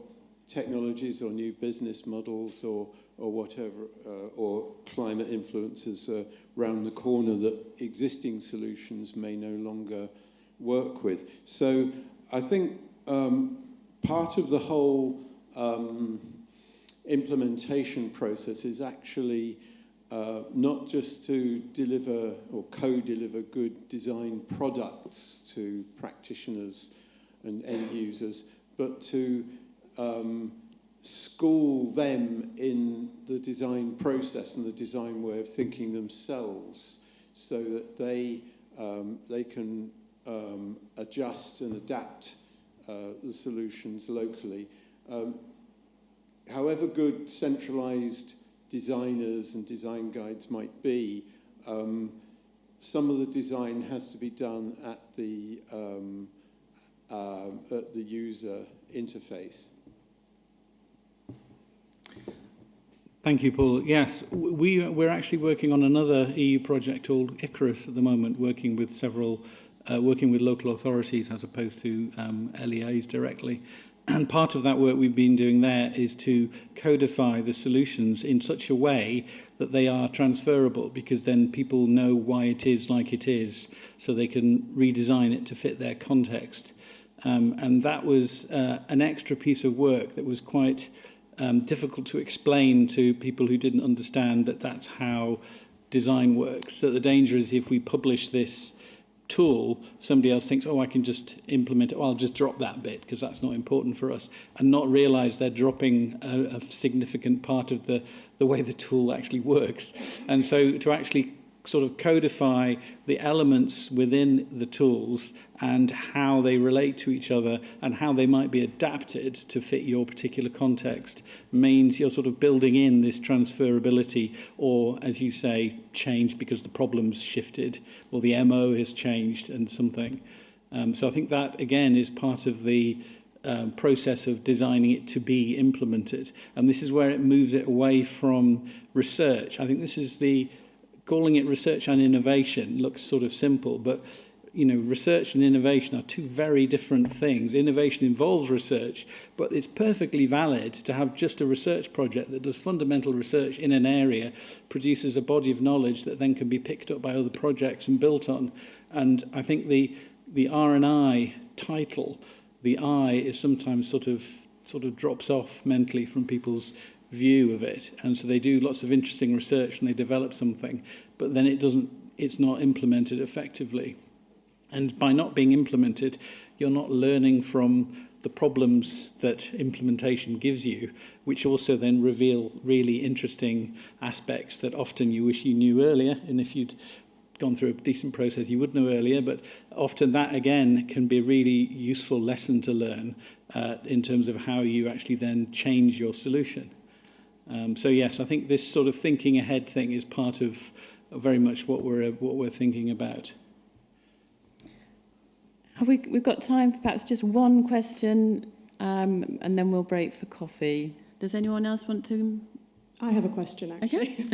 S6: technologies or new business models or whatever, or climate influences around the corner that existing solutions may no longer work with. So I think part of the whole implementation process is actually not just to deliver or co-deliver good design products to practitioners and end users, but to school them in the design process and the design way of thinking themselves, so that they can adjust and adapt the solutions locally. However good centralized designers and design guides might be, some of the design has to be done at the user interface.
S3: Thank you, Paul. Yes, we're actually working on another EU project called Icarus at the moment, working with local authorities as opposed to LEAs directly. And part of that work we've been doing there is to codify the solutions in such a way that they are transferable, because then people know why it is like it is, so they can redesign it to fit their context. And that was an extra piece of work that was quite difficult to explain to people who didn't understand that that's how design works. So the danger is if we publish this tool, somebody else thinks, oh, I can just implement it, I'll just drop that bit because that's not important for us, and not realize they're dropping a significant part of the way the tool actually works. And so to actually sort of codify the elements within the tools and how they relate to each other and how they might be adapted to fit your particular context means you're sort of building in this transferability, or, as you say, change because the problem's shifted or the MO has changed and something. So I think that, again, is part of the process of designing it to be implemented. And this is where it moves it away from research. I think this is calling it research and innovation looks sort of simple, but research and innovation are two very different things. Innovation involves research, but it's perfectly valid to have just a research project that does fundamental research in an area, produces a body of knowledge that then can be picked up by other projects and built on. And I think the R&I title, the I is sometimes sort of drops off mentally from people's view of it. And so they do lots of interesting research and they develop something, but then it's not implemented effectively. And by not being implemented, you're not learning from the problems that implementation gives you, which also then reveal really interesting aspects that often you wish you knew earlier. And if you'd gone through a decent process, you would know earlier. But often that, again, can be a really useful lesson to learn in terms of how you actually then change your solution. So yes, I think this sort of thinking ahead thing is part of very much what we're thinking about.
S1: We've got time for perhaps just one question, and then we'll break for coffee. Does anyone else want to?
S7: I have a question, actually.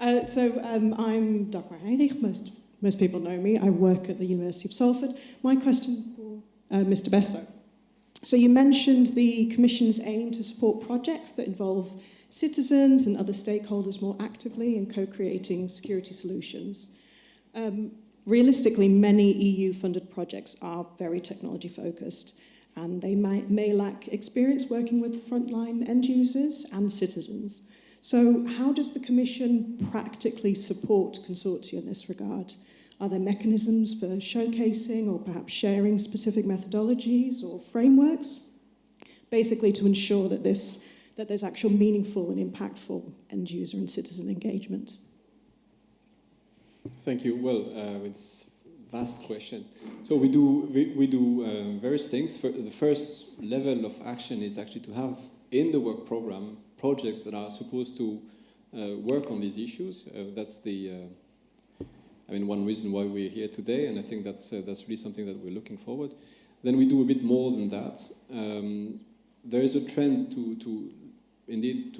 S1: Okay.
S7: I'm Dr. Heinrich. Most people know me. I work at the University of Salford. My question is for Mr. Bessot. So you mentioned the Commission's aim to support projects that involve citizens and other stakeholders more actively in co-creating security solutions. Realistically, many EU-funded projects are very technology-focused, and they may lack experience working with frontline end users and citizens. So how does the Commission practically support consortia in this regard? Are there mechanisms for showcasing or perhaps sharing specific methodologies or frameworks, basically to ensure that there's actual meaningful and impactful end user and citizen engagement?
S2: Thank you. Well, it's a vast question. So we do various things. The first level of action is actually to have in the work program projects that are supposed to work on these issues. That's one reason why we're here today, and I think that's really something that we're looking forward. Then we do a bit more than that. There is a trend to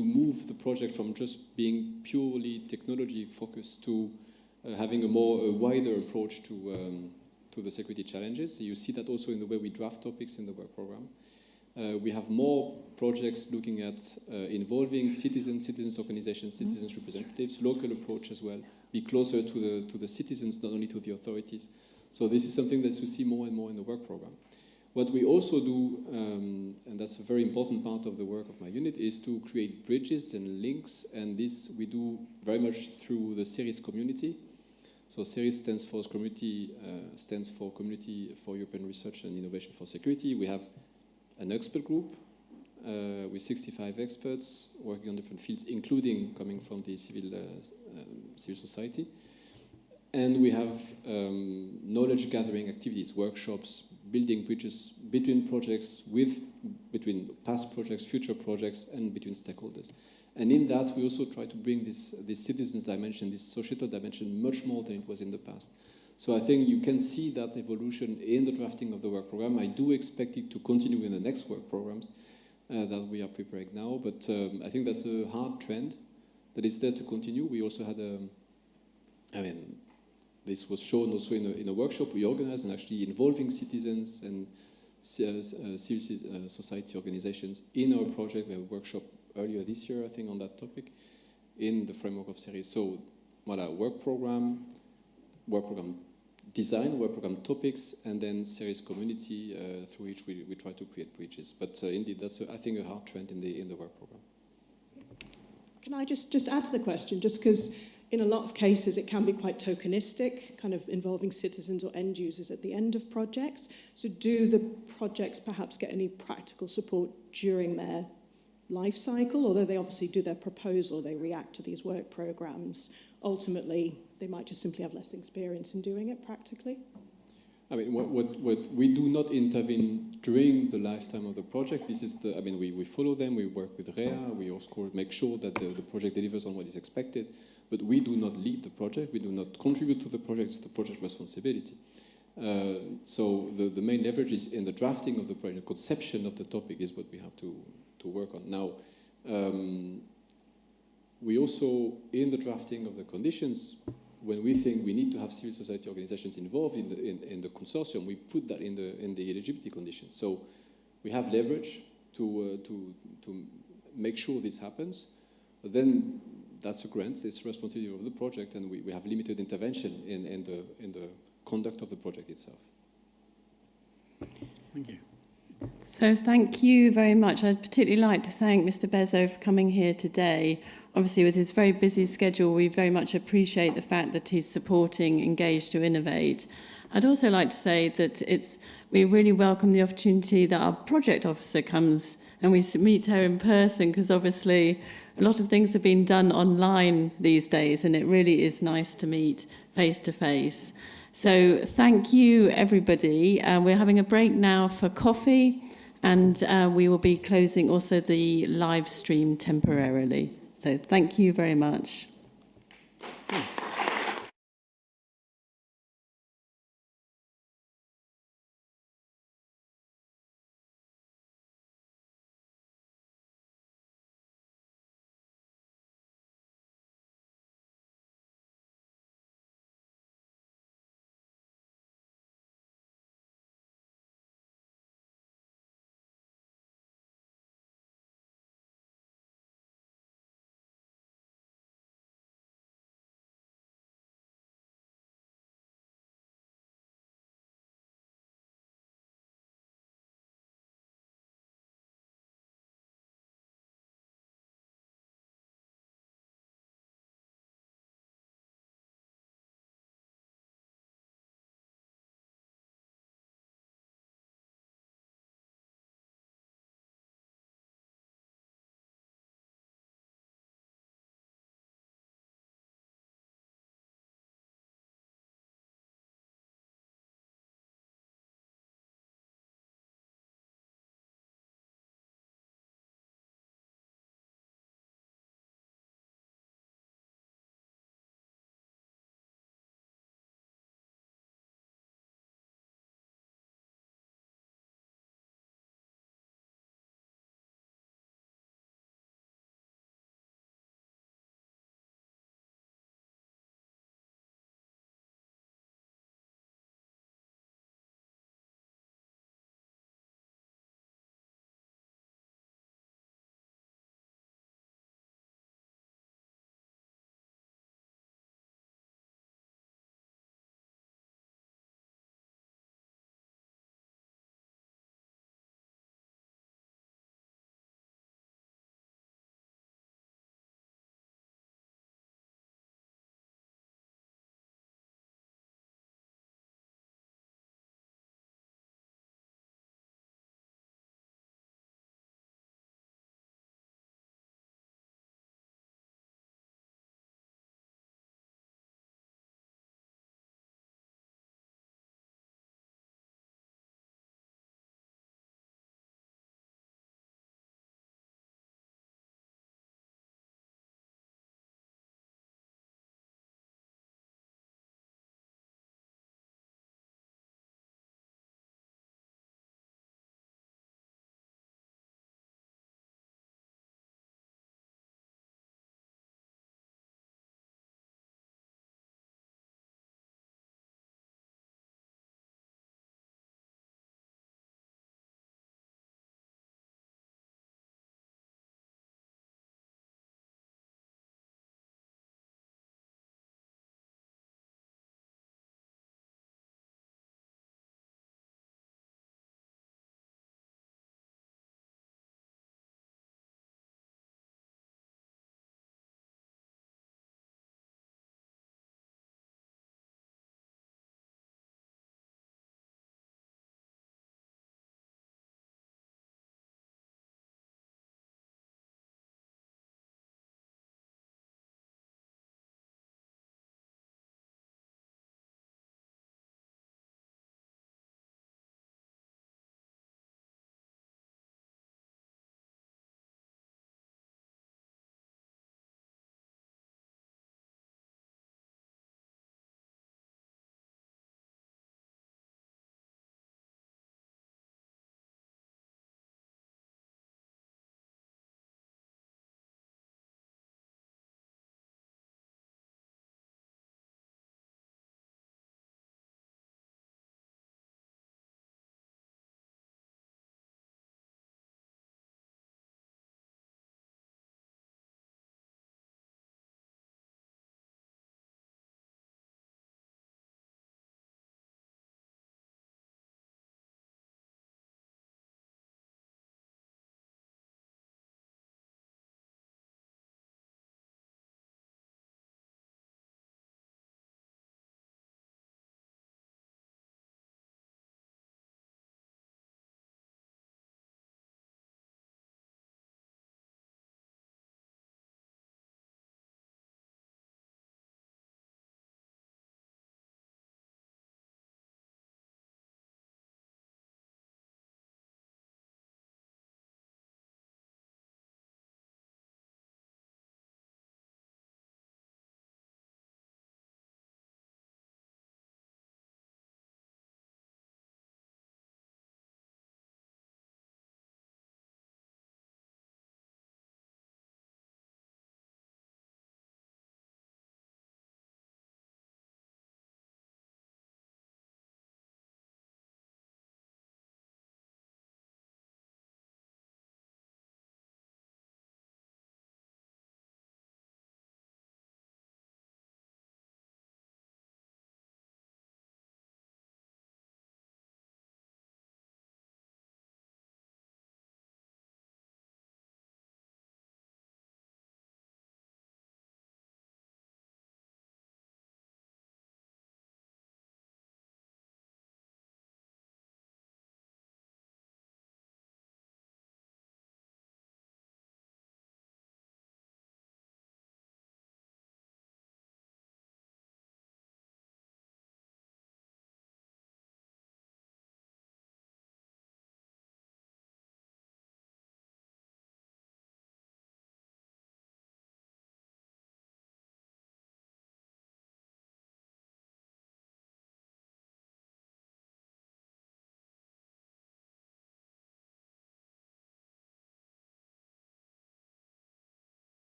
S2: move the project from just being purely technology focused to having a wider approach to the security challenges. You see that also in the way we draft topics in the work program. We have more projects looking at involving citizens organizations, citizens representatives, local approach as well, be closer to the citizens, not only to the authorities. So this is something that you see more and more in the work program. What we also do, and that's a very important part of the work of my unit, is to create bridges and links, and this we do very much through the CEST community. So CEST stands for Community for European Research and Innovation for Security. We have an expert group with 65 experts working on different fields, including coming from the civil society. And we have knowledge gathering activities, workshops, building bridges between projects, between past projects, future projects, and between stakeholders. And in that, we also try to bring this citizens dimension, this societal dimension, much more than it was in the past. So I think you can see that evolution in the drafting of the work program. I do expect it to continue in the next work programs that we are preparing now. But I think that's a hard trend that is there to continue. We also had this was shown also in a workshop we organized and actually involving citizens and civil society organizations in our project. We had a workshop earlier this year, I think, on that topic in the framework of CEST. So, work program design, work program topics, and then CEST community through which we try to create bridges. But indeed, that's, I think, a hard trend in the work program.
S7: Can I just add to the question, just because in a lot of cases it can be quite tokenistic, kind of involving citizens or end users at the end of projects. So do the projects perhaps get any practical support during their life cycle? Although they obviously do their proposal, they react to these work programs. Ultimately, they might just simply have less experience in doing it practically.
S2: I mean, what we do not intervene during the lifetime of the project. This is we follow them, we work with REA, we also make sure that the project delivers on what is expected, but we do not lead the project, we do not contribute to the project, it's the project responsibility. So the main leverage is in the drafting of the project, conception of the topic is what we have to work on. Now, we also, in the drafting of the conditions, when we think we need to have civil society organizations involved in the consortium, we put that in the eligibility conditions. So we have leverage to make sure this happens. But then that's a grant, it's the responsibility of the project, and we have limited intervention in the conduct of the project itself.
S3: Thank you.
S1: So thank you very much. I'd particularly like to thank Mr. Bessot for coming here today. Obviously, with his very busy schedule, we very much appreciate the fact that he's supporting Engage2innovate. I'd also like to say that we really welcome the opportunity that our project officer comes and we meet her in person, because obviously a lot of things have been done online these days, and it really is nice to meet face to face. So thank you, everybody. We're having a break now for coffee, and we will be closing also the live stream temporarily. So thank you very much.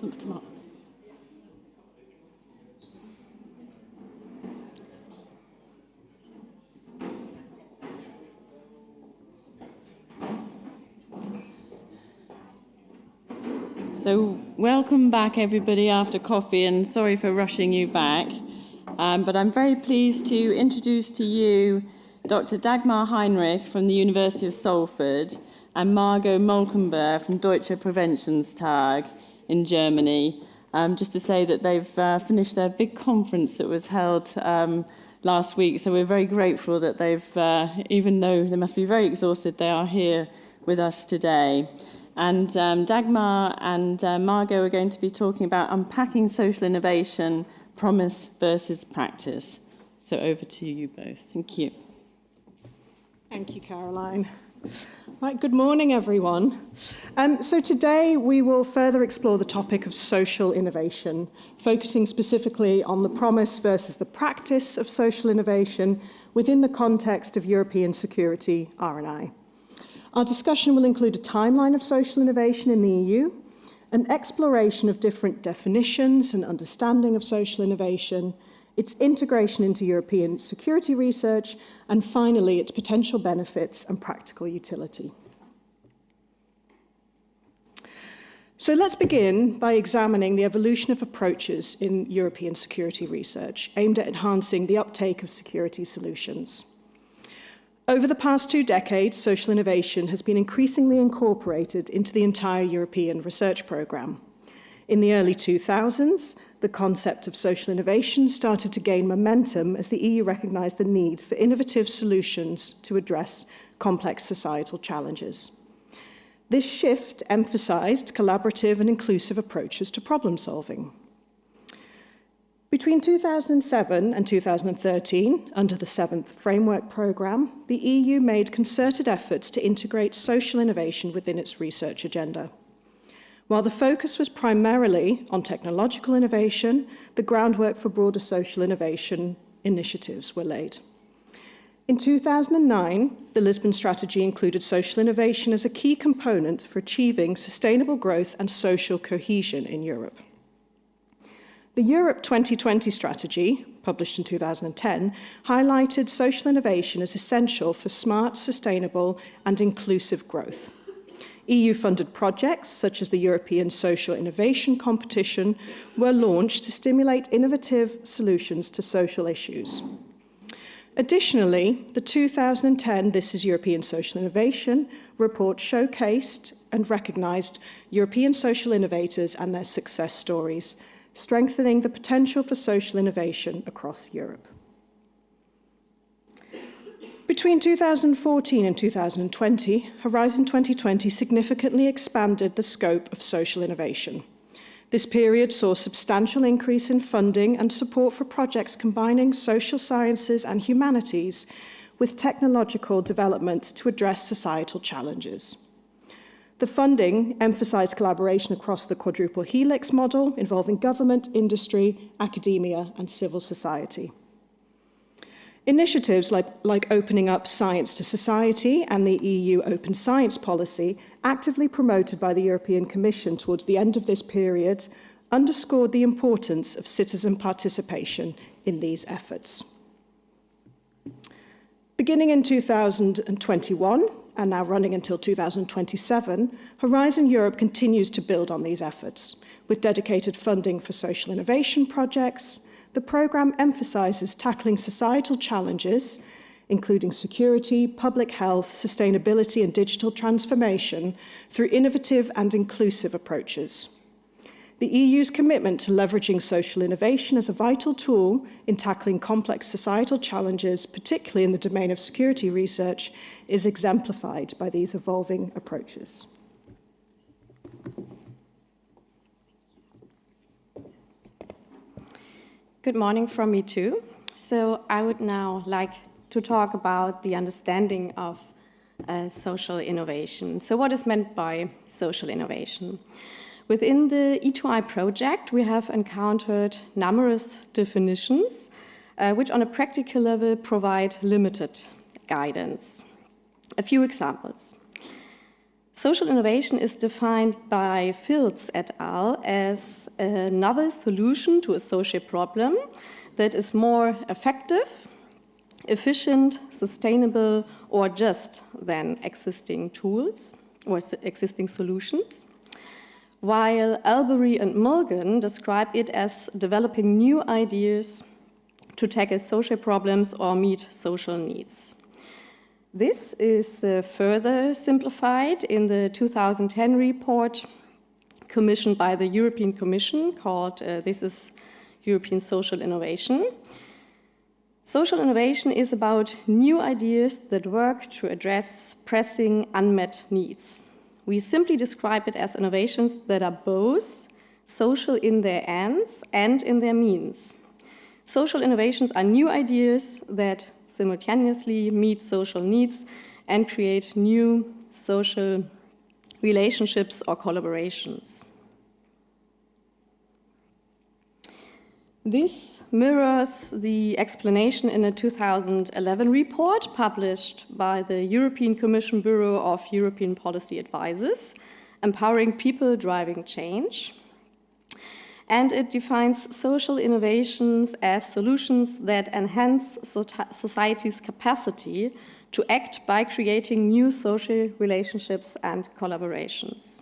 S7: Want to come up?
S1: So welcome back, everybody, after coffee, and sorry for rushing you back. But I'm very pleased to introduce to you Dr. Dagmar Heinrich from the University of Salford and Margot Molkenberg from Deutsche Präventionstag in Germany. Just to say that they've finished their big conference that was held last week, so we're very grateful that they've, even though they must be very exhausted, they are here with us today. And Dagmar and Margot are going to be talking about unpacking social innovation, promise versus practice. So over to you both. Thank you.
S7: Thank you, Caroline. Right, good morning, everyone. So today we will further explore the topic of social innovation, focusing specifically on the promise versus the practice of social innovation within the context of European security, R&I. Our discussion will include a timeline of social innovation in the EU, an exploration of different definitions and understanding of social innovation, its integration into European security research, and finally, its potential benefits and practical utility. So let's begin by examining the evolution of approaches in European security research aimed at enhancing the uptake of security solutions. Over the past 2 decades, social innovation has been increasingly incorporated into the entire European research programme. In the early 2000s, the concept of social innovation started to gain momentum as the EU recognised the need for innovative solutions to address complex societal challenges. This shift emphasised collaborative and inclusive approaches to problem solving. Between 2007 and 2013, under the 7th Framework Programme, the EU made concerted efforts to integrate social innovation within its research agenda. While the focus was primarily on technological innovation, the groundwork for broader social innovation initiatives were laid. In 2009, the Lisbon Strategy included social innovation as a key component for achieving sustainable growth and social cohesion in Europe. The Europe 2020 strategy, published in 2010, highlighted social innovation as essential for smart, sustainable, and inclusive growth. EU-funded projects, such as the European Social Innovation Competition, were launched to stimulate innovative solutions to social issues. Additionally, the 2010 This is European Social Innovation report showcased and recognised European social innovators and their success stories, strengthening the potential for social innovation across Europe. Between 2014 and 2020, Horizon 2020 significantly expanded the scope of social innovation. This period saw a substantial increase in funding and support for projects combining social sciences and humanities with technological development to address societal challenges. The funding emphasised collaboration across the quadruple helix model involving government, industry, academia, and civil society. Initiatives like opening up science to society and the EU Open Science Policy, actively promoted by the European Commission towards the end of this period, underscored the importance of citizen participation in these efforts. Beginning in 2021, and now running until 2027, Horizon Europe continues to build on these efforts. With dedicated funding for social innovation projects, the programme emphasises tackling societal challenges, including security, public health, sustainability and digital transformation, through innovative and inclusive approaches. The EU's commitment to leveraging social innovation as a vital tool in tackling complex societal challenges, particularly in the domain of security research, is exemplified by these evolving approaches.
S8: Good morning from me too. So I would now like to talk about the understanding of social innovation. So what is meant by social innovation? Within the E2I project, we have encountered numerous definitions, which on a practical level provide limited guidance. A few examples. Social innovation is defined by Fields et al. As a novel solution to a social problem that is more effective, efficient, sustainable, or just than existing tools or existing solutions, while Albury and Mulligan describe it as developing new ideas to tackle social problems or meet social needs. This is further simplified in the 2010 report commissioned by the European Commission called This is European Social Innovation. Social innovation is about new ideas that work to address pressing unmet needs. We simply describe it as innovations that are both social in their ends and in their means. Social innovations are new ideas that simultaneously meet social needs and create new social relationships or collaborations. This mirrors the explanation in a 2011 report published by the European Commission Bureau of European Policy Advisors, Empowering People Driving Change. And it defines social innovations as solutions that enhance society's capacity to act by creating new social relationships and collaborations.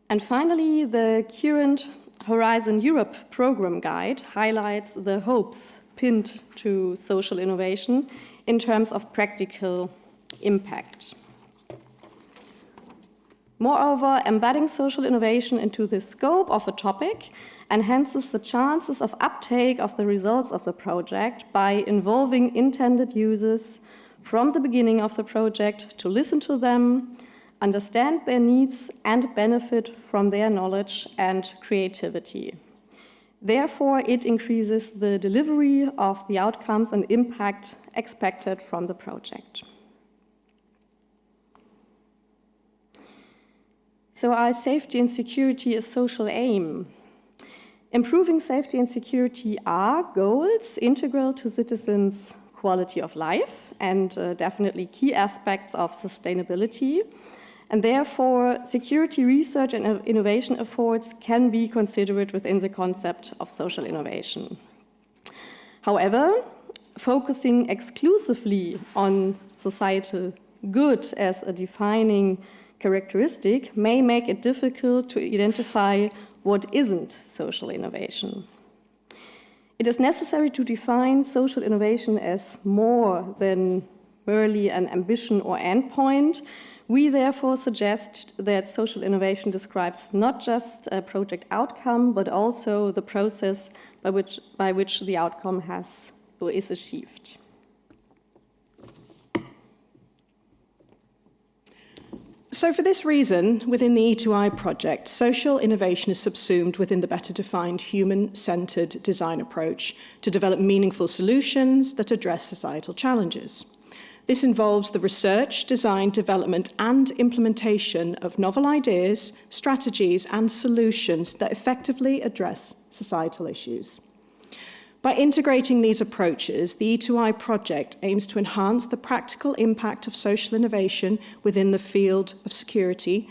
S8: And finally, the current Horizon Europe program guide highlights the hopes pinned to social innovation in terms of practical impact. Moreover, embedding social innovation into the scope of a topic enhances the chances of uptake of the results of the project by involving intended users from the beginning of the project to listen to them, understand their needs, and benefit from their knowledge and creativity. Therefore, it increases the delivery of the outcomes and impact expected from the project. So our safety and security is social aim. Improving safety and security are goals integral to citizens' quality of life and definitely key aspects of sustainability. And therefore, security research and innovation efforts can be considered within the concept of social innovation. However, focusing exclusively on societal good as a defining characteristic may make it difficult to identify what isn't social innovation. It is necessary to define social innovation as more than merely an ambition or endpoint. We therefore suggest that social innovation describes not just a project outcome, but also the process by which the outcome has or is achieved.
S7: So for this reason, within the E2I project, social innovation is subsumed within the better defined human-centered design approach to develop meaningful solutions that address societal challenges. This involves the research, design, development, and implementation of novel ideas, strategies, and solutions that effectively address societal issues. By integrating these approaches, the E2I project aims to enhance the practical impact of social innovation within the field of security,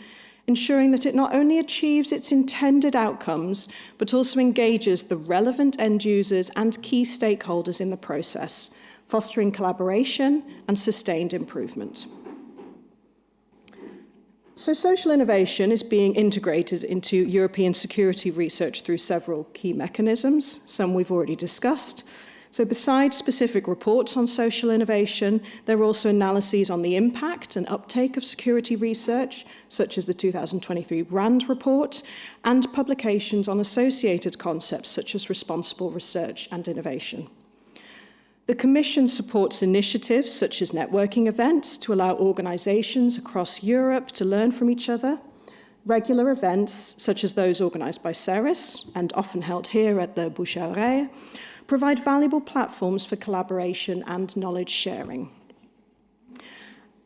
S7: ensuring that it not only achieves its intended outcomes, but also engages the relevant end users and key stakeholders in the process, fostering collaboration and sustained improvement. So social innovation is being integrated into European security research through several key mechanisms, some we've already discussed. So besides specific reports on social innovation, there are also analyses on the impact and uptake of security research, such as the 2023 RAND report, and publications on associated concepts such as responsible research and innovation. The Commission supports initiatives such as networking events to allow organisations across Europe to learn from each other. Regular events, such as those organised by CEST and often held here at the Bouche-à-Oreille, provide valuable platforms for collaboration and knowledge sharing.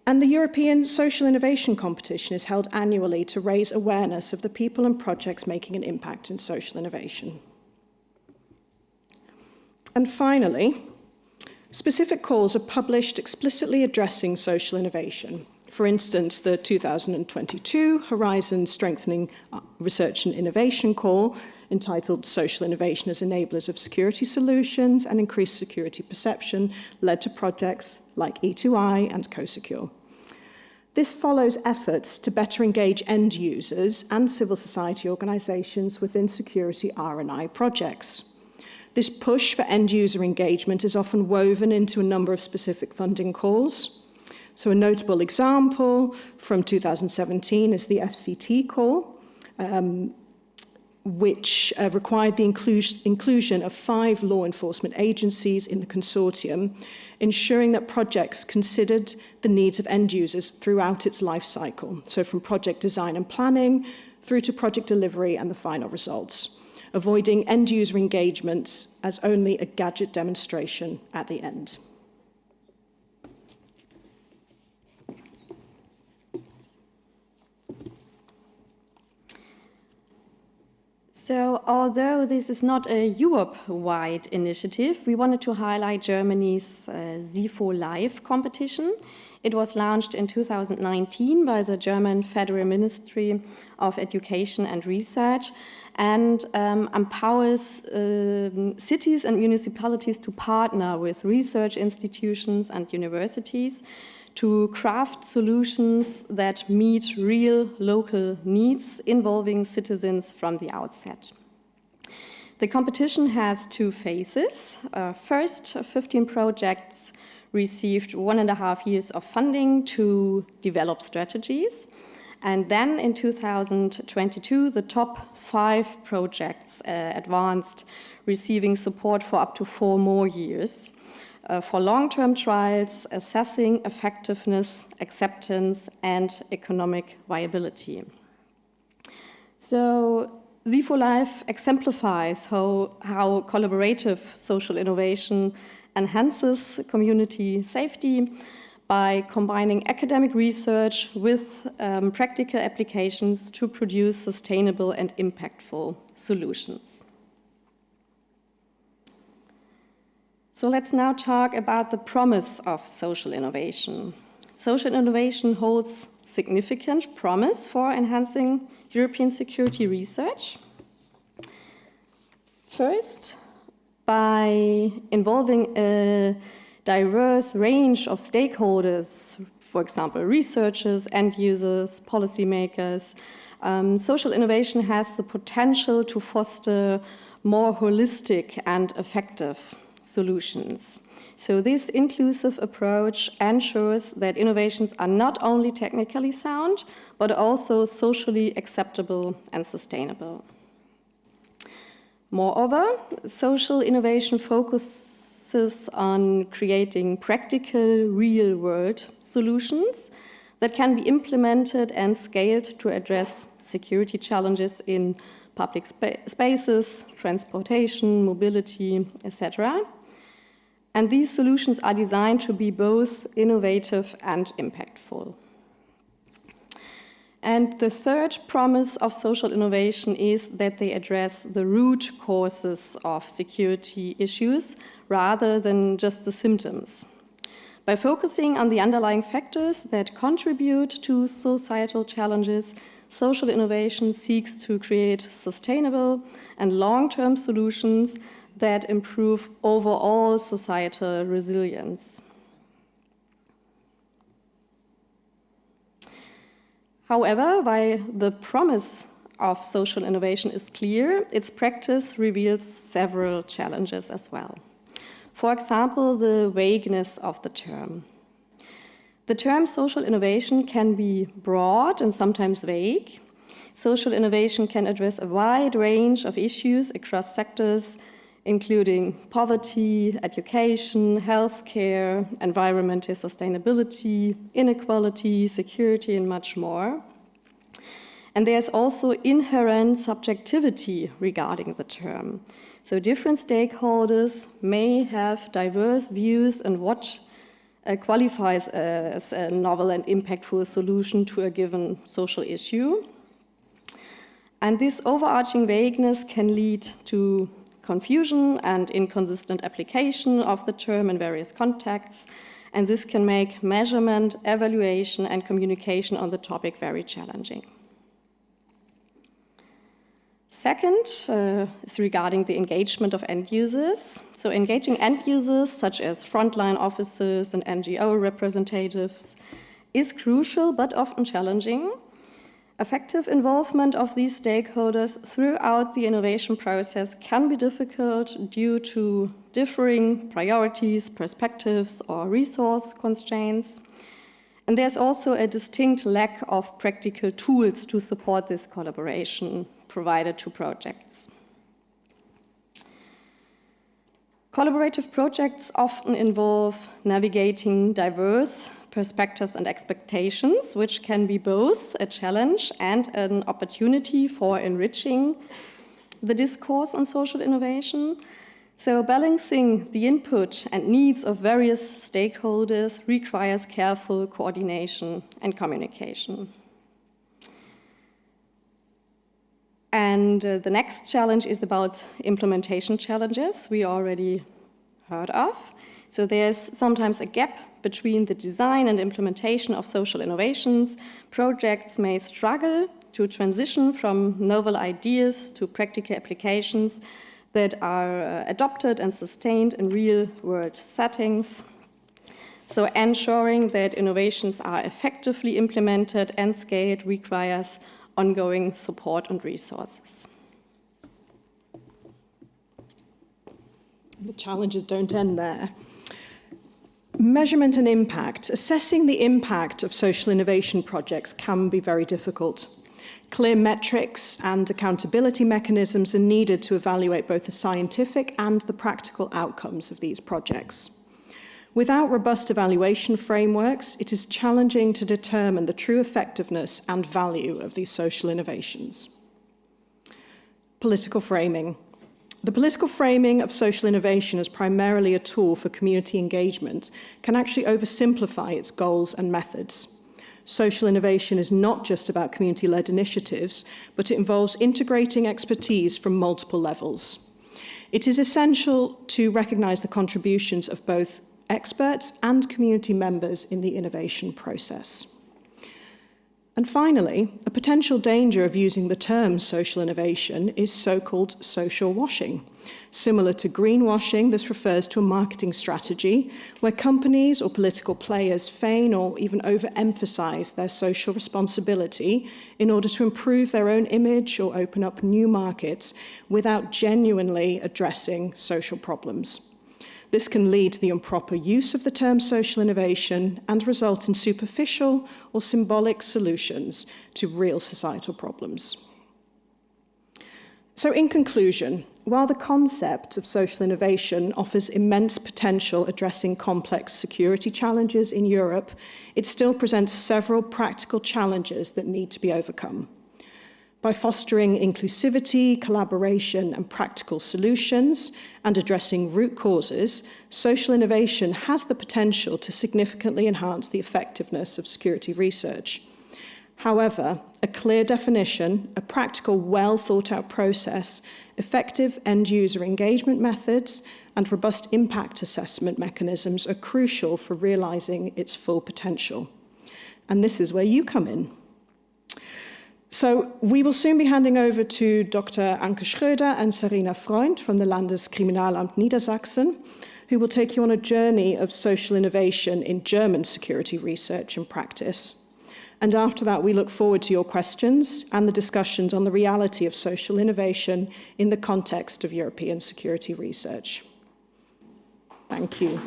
S7: And the European Social Innovation Competition is held annually to raise awareness of the people and projects making an impact in social innovation. And finally, Specific calls are published explicitly addressing social innovation. For instance, the 2022 Horizon Strengthening Research and Innovation call, entitled Social Innovation as Enablers of Security Solutions and Increased Security Perception, led to projects like E2I and CoSecure. This follows efforts to better engage end users and civil society organizations within security R&I projects. This push for end user engagement is often woven into a number of specific funding calls. So a notable example from 2017 is the FCT call, which required the inclusion of 5 law enforcement agencies in the consortium, ensuring that projects considered the needs of end users throughout its life cycle, so from project design and planning through to project delivery and the final results, avoiding end user engagements as only a gadget demonstration at the end.
S8: So, although this is not a Europe-wide initiative, we wanted to highlight Germany's SIFO Live competition. It was launched in 2019 by the German Federal Ministry of Education and Research and empowers cities and municipalities to partner with research institutions and universities to craft solutions that meet real local needs involving citizens from the outset. The competition has 2 phases. First, 15 projects received 1.5 years of funding to develop strategies. And then in 2022, the top 5 projects advanced, receiving support for up to 4 more years. For long-term trials, assessing effectiveness, acceptance, and economic viability. So SIFO Live exemplifies how collaborative social innovation enhances community safety by combining academic research with practical applications to produce sustainable and impactful solutions. So let's now talk about the promise of social innovation. Social innovation holds significant promise for enhancing European security research. First, by involving a diverse range of stakeholders, for example, researchers, end users, policymakers, social innovation has the potential to foster more holistic and effective solutions. So this inclusive approach ensures that innovations are not only technically sound, but also socially acceptable and sustainable. Moreover, social innovation focuses on creating practical, real-world solutions that can be implemented and scaled to address security challenges in public spaces, transportation, mobility, etc. And these solutions are designed to be both innovative and impactful. And the third promise of social innovation is that they address the root causes of security issues rather than just the symptoms. By focusing on the underlying factors that contribute to societal challenges, social innovation seeks to create sustainable and long-term solutions that improve overall societal resilience. However, while the promise of social innovation is clear, its practice reveals several challenges as well. For example, the vagueness of the term. The term social innovation can be broad and sometimes vague. Social innovation can address a wide range of issues across sectors, including poverty, education, healthcare, environmental sustainability, inequality, security, and much more. And there's also inherent subjectivity regarding the term. So different stakeholders may have diverse views on what qualifies as a novel and impactful solution to a given social issue. And this overarching vagueness can lead to confusion and inconsistent application of the term in various contexts, and this can make measurement, evaluation, and communication on the topic very challenging. Second is regarding the engagement of end users. So engaging end users, such as frontline officers and NGO representatives, is crucial but often challenging. Effective involvement of these stakeholders throughout the innovation process can be difficult due to differing priorities, perspectives, or resource constraints. And there's also a distinct lack of practical tools to support this collaboration provided to projects. Collaborative projects often involve navigating diverse perspectives and expectations, which can be both a challenge and an opportunity for enriching the discourse on social innovation. So balancing the input and needs of various stakeholders requires careful coordination and communication. And the next challenge is about implementation challenges we already heard of. So there's sometimes a gap between the design and implementation of social innovations. Projects may struggle to transition from novel ideas to practical applications that are adopted and sustained in real-world settings. So ensuring that innovations are effectively implemented and scaled requires ongoing support and resources.
S7: The challenges don't end there. Measurement and impact. Assessing the impact of social innovation projects can be very difficult. Clear metrics and accountability mechanisms are needed to evaluate both the scientific and the practical outcomes of these projects. Without robust evaluation frameworks, it is challenging to determine the true effectiveness and value of these social innovations. Political framing. The political framing of social innovation as primarily a tool for community engagement can actually oversimplify its goals and methods. Social innovation is not just about community-led initiatives, but it involves integrating expertise from multiple levels. It is essential to recognize the contributions of both experts and community members in the innovation process. And finally, a potential danger of using the term social innovation is so-called social washing. Similar to greenwashing, this refers to a marketing strategy where companies or political players feign or even overemphasize their social responsibility in order to improve their own image or open up new markets without genuinely addressing social problems. This can lead to the improper use of the term social innovation and result in superficial or symbolic solutions to real societal problems. So in conclusion, while the concept of social innovation offers immense potential addressing complex security challenges in Europe, it still presents several practical challenges that need to be overcome. By fostering inclusivity, collaboration, and practical solutions, and addressing root causes, social innovation has the potential to significantly enhance the effectiveness of security research. However, a clear definition, a practical, well-thought-out process, effective end-user engagement methods, and robust impact assessment mechanisms are crucial for realizing its full potential. And this is where you come in. So we will soon be handing over to Dr. Anke Schröder and Sarina Freund from the Landeskriminalamt Niedersachsen, who will take you on a journey of social innovation in German security research and practice. And after that, we look forward to your questions and the discussions on the reality of social innovation in the context of European security research. Thank you.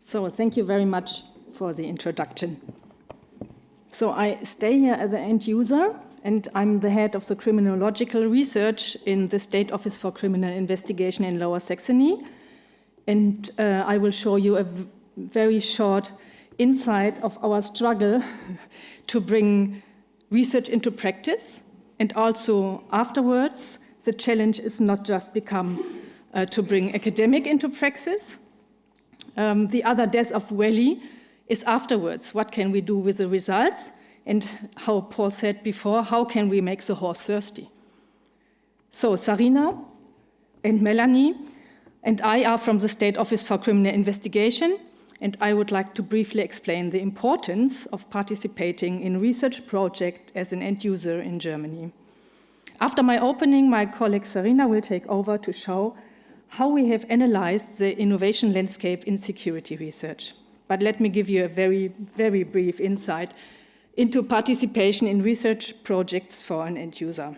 S9: So thank you very much for the introduction. So I stay here as an end user, and I'm the head of the criminological research in the State Office for Criminal Investigation in Lower Saxony. And I will show you a very short inside of our struggle to bring research into practice, and also afterwards, the challenge is not just become to bring academic into praxis. The other death of Valley is afterwards. What can we do with the results? And how Paul said before, how can we make the horse thirsty? So Sarina and Melanie and I are from the State Office for Criminal Investigation, and I would like to briefly explain the importance of participating in research projects as an end user in Germany. After my opening, my colleague Sarina will take over to show how we have analyzed the innovation landscape in security research. But let me give you a very, very brief insight into participation in research projects for an end user.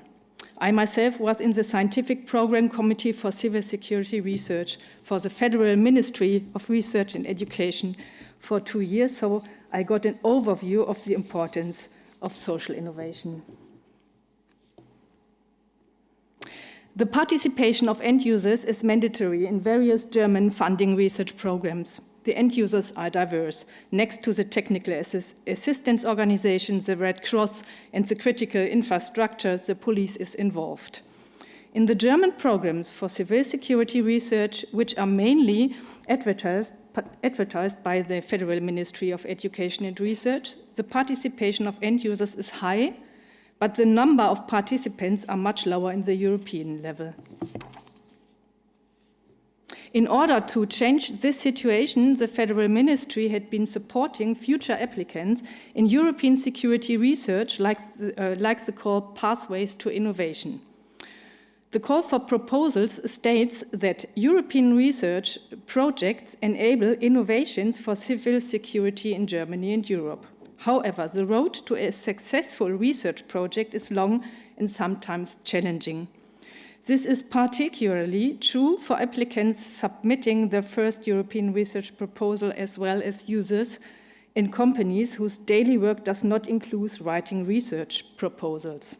S9: I myself was in the Scientific Program Committee for Civil Security Research for the Federal Ministry of Research and Education for 2 years, so I got an overview of the importance of social innovation. The participation of end users is mandatory in various German funding research programs. The end users are diverse. Next to the technical assistance organizations, the Red Cross, and the critical infrastructure, the police is involved. In the German programs for civil security research, which are mainly advertised by the Federal Ministry of Education and Research, the participation of end users is high, but the number of participants are much lower in the European level. In order to change this situation, the Federal Ministry had been supporting future applicants in European security research, like the call Pathways to Innovation. The call for proposals states that European research projects enable innovations for civil security in Germany and Europe. However, the road to a successful research project is long and sometimes challenging. This is particularly true for applicants submitting their first European research proposal, as well as users in companies whose daily work does not include writing research proposals.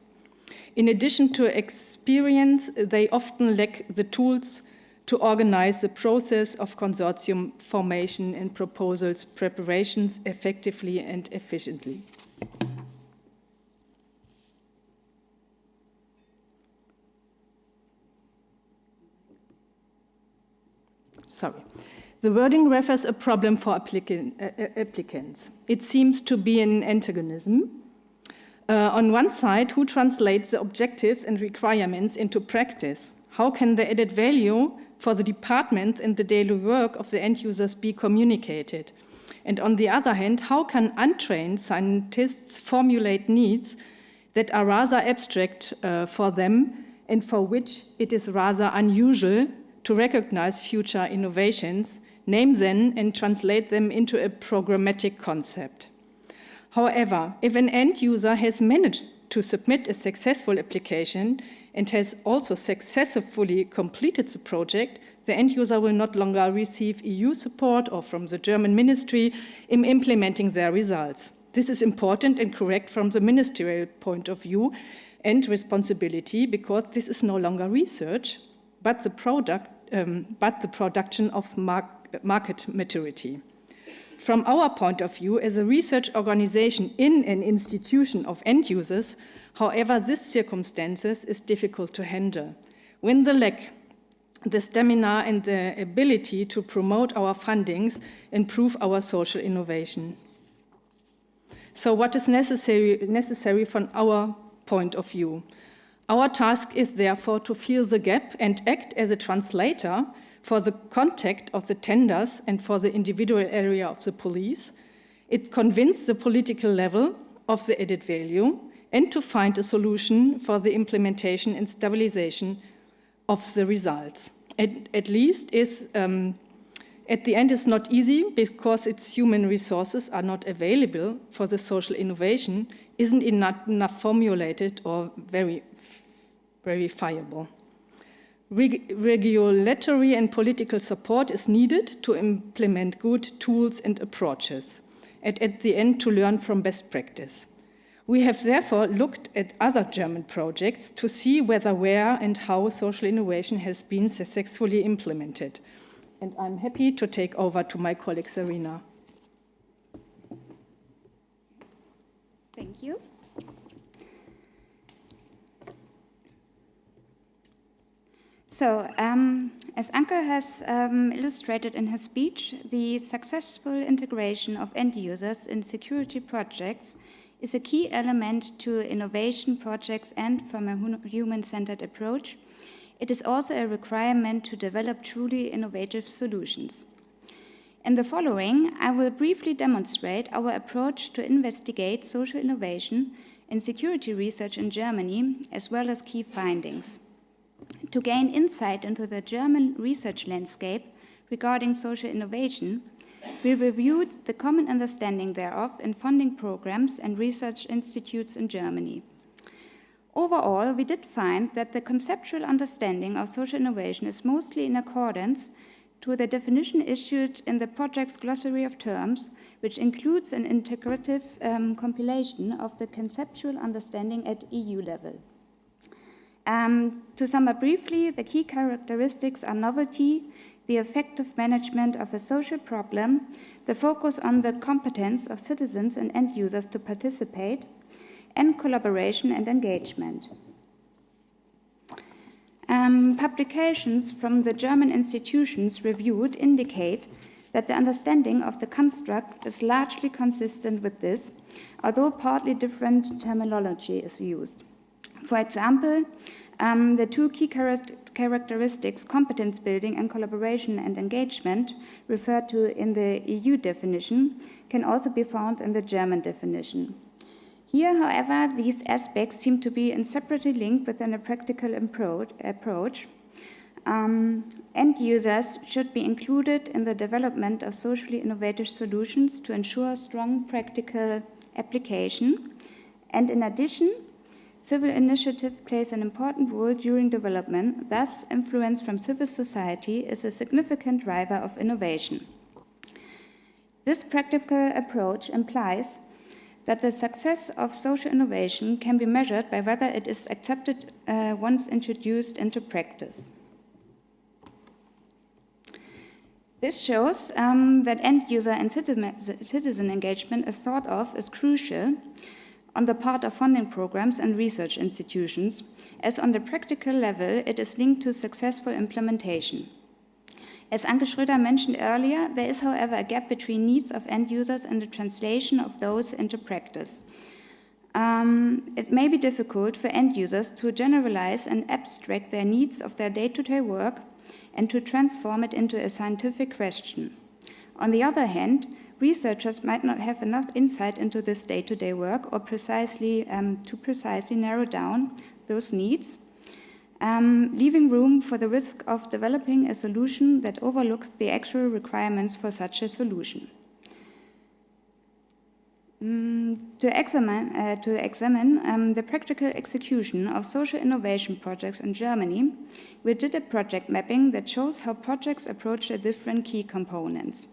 S9: In addition to experience, they often lack the tools to organize the process of consortium formation and proposals preparations effectively and efficiently. Sorry. The wording refers a problem for applicants. It seems to be an antagonism. On one side, who translates the objectives and requirements into practice? How can the added value for the departments and the daily work of the end users be communicated? And on the other hand, how can untrained scientists formulate needs that are rather abstract for them and for which it is rather unusual to recognize future innovations, name them and translate them into a programmatic concept? However, if an end user has managed to submit a successful application and has also successfully completed the project, the end user will not longer receive EU support or from the German ministry in implementing their results. This is important and correct from the ministerial point of view and responsibility, because this is no longer research, but the production of market maturity. From our point of view, as a research organization in an institution of end users, however, this circumstances is difficult to handle. When the lack the stamina and the ability to promote our fundings, improve our social innovation. So what is necessary from our point of view? Our task is therefore to fill the gap and act as a translator for the contact of the tenders and for the individual area of the police. It convinces the political level of the added value and to find a solution for the implementation and stabilization of the results. At least is at the end it's not easy, because its human resources are not available for the social innovation, isn't enough formulated or very verifiable. Regulatory and political support is needed to implement good tools and approaches, and at the end to learn from best practice. We have therefore looked at other German projects to see where and how social innovation has been successfully implemented. And I'm happy to take over to my colleague Sarina.
S10: you. So, as Anke has illustrated in her speech, the successful integration of end users in security projects is a key element to innovation projects, and from a human-centered approach, it is also a requirement to develop truly innovative solutions. In the following, I will briefly demonstrate our approach to investigate social innovation in security research in Germany, as well as key findings. To gain insight into the German research landscape regarding social innovation, we reviewed the common understanding thereof in funding programs and research institutes in Germany. Overall, we did find that the conceptual understanding of social innovation is mostly in accordance to the definition issued in the project's glossary of terms, which includes an integrative compilation of the conceptual understanding at EU level. To sum up briefly, the key characteristics are novelty, the effective management of a social problem, the focus on the competence of citizens and end users to participate, and collaboration and engagement. Publications from the German institutions reviewed indicate that the understanding of the construct is largely consistent with this, although partly different terminology is used. For example, the two key characteristics, competence building and collaboration and engagement, referred to in the EU definition, can also be found in the German definition. Here, however, these aspects seem to be inseparably linked within a practical approach. End users should be included in the development of socially innovative solutions to ensure strong practical application. And in addition, civil initiative plays an important role during development. Thus, influence from civil society is a significant driver of innovation. This practical approach implies that the success of social innovation can be measured by whether it is accepted once introduced into practice. This shows that end user and citizen engagement is thought of as crucial on the part of funding programs and research institutions, as on the practical level it is linked to successful implementation. As Anke Schröder mentioned earlier, there is, however, a gap between needs of end users and the translation of those into practice. It may be difficult for end users to generalize and abstract their needs of their day-to-day work and to transform it into a scientific question. On the other hand, researchers might not have enough insight into this day-to-day work or to precisely narrow down those needs, leaving room for the risk of developing a solution that overlooks the actual requirements for such a solution. To examine the practical execution of social innovation projects in Germany, we did a project mapping that shows how projects approach the different key components.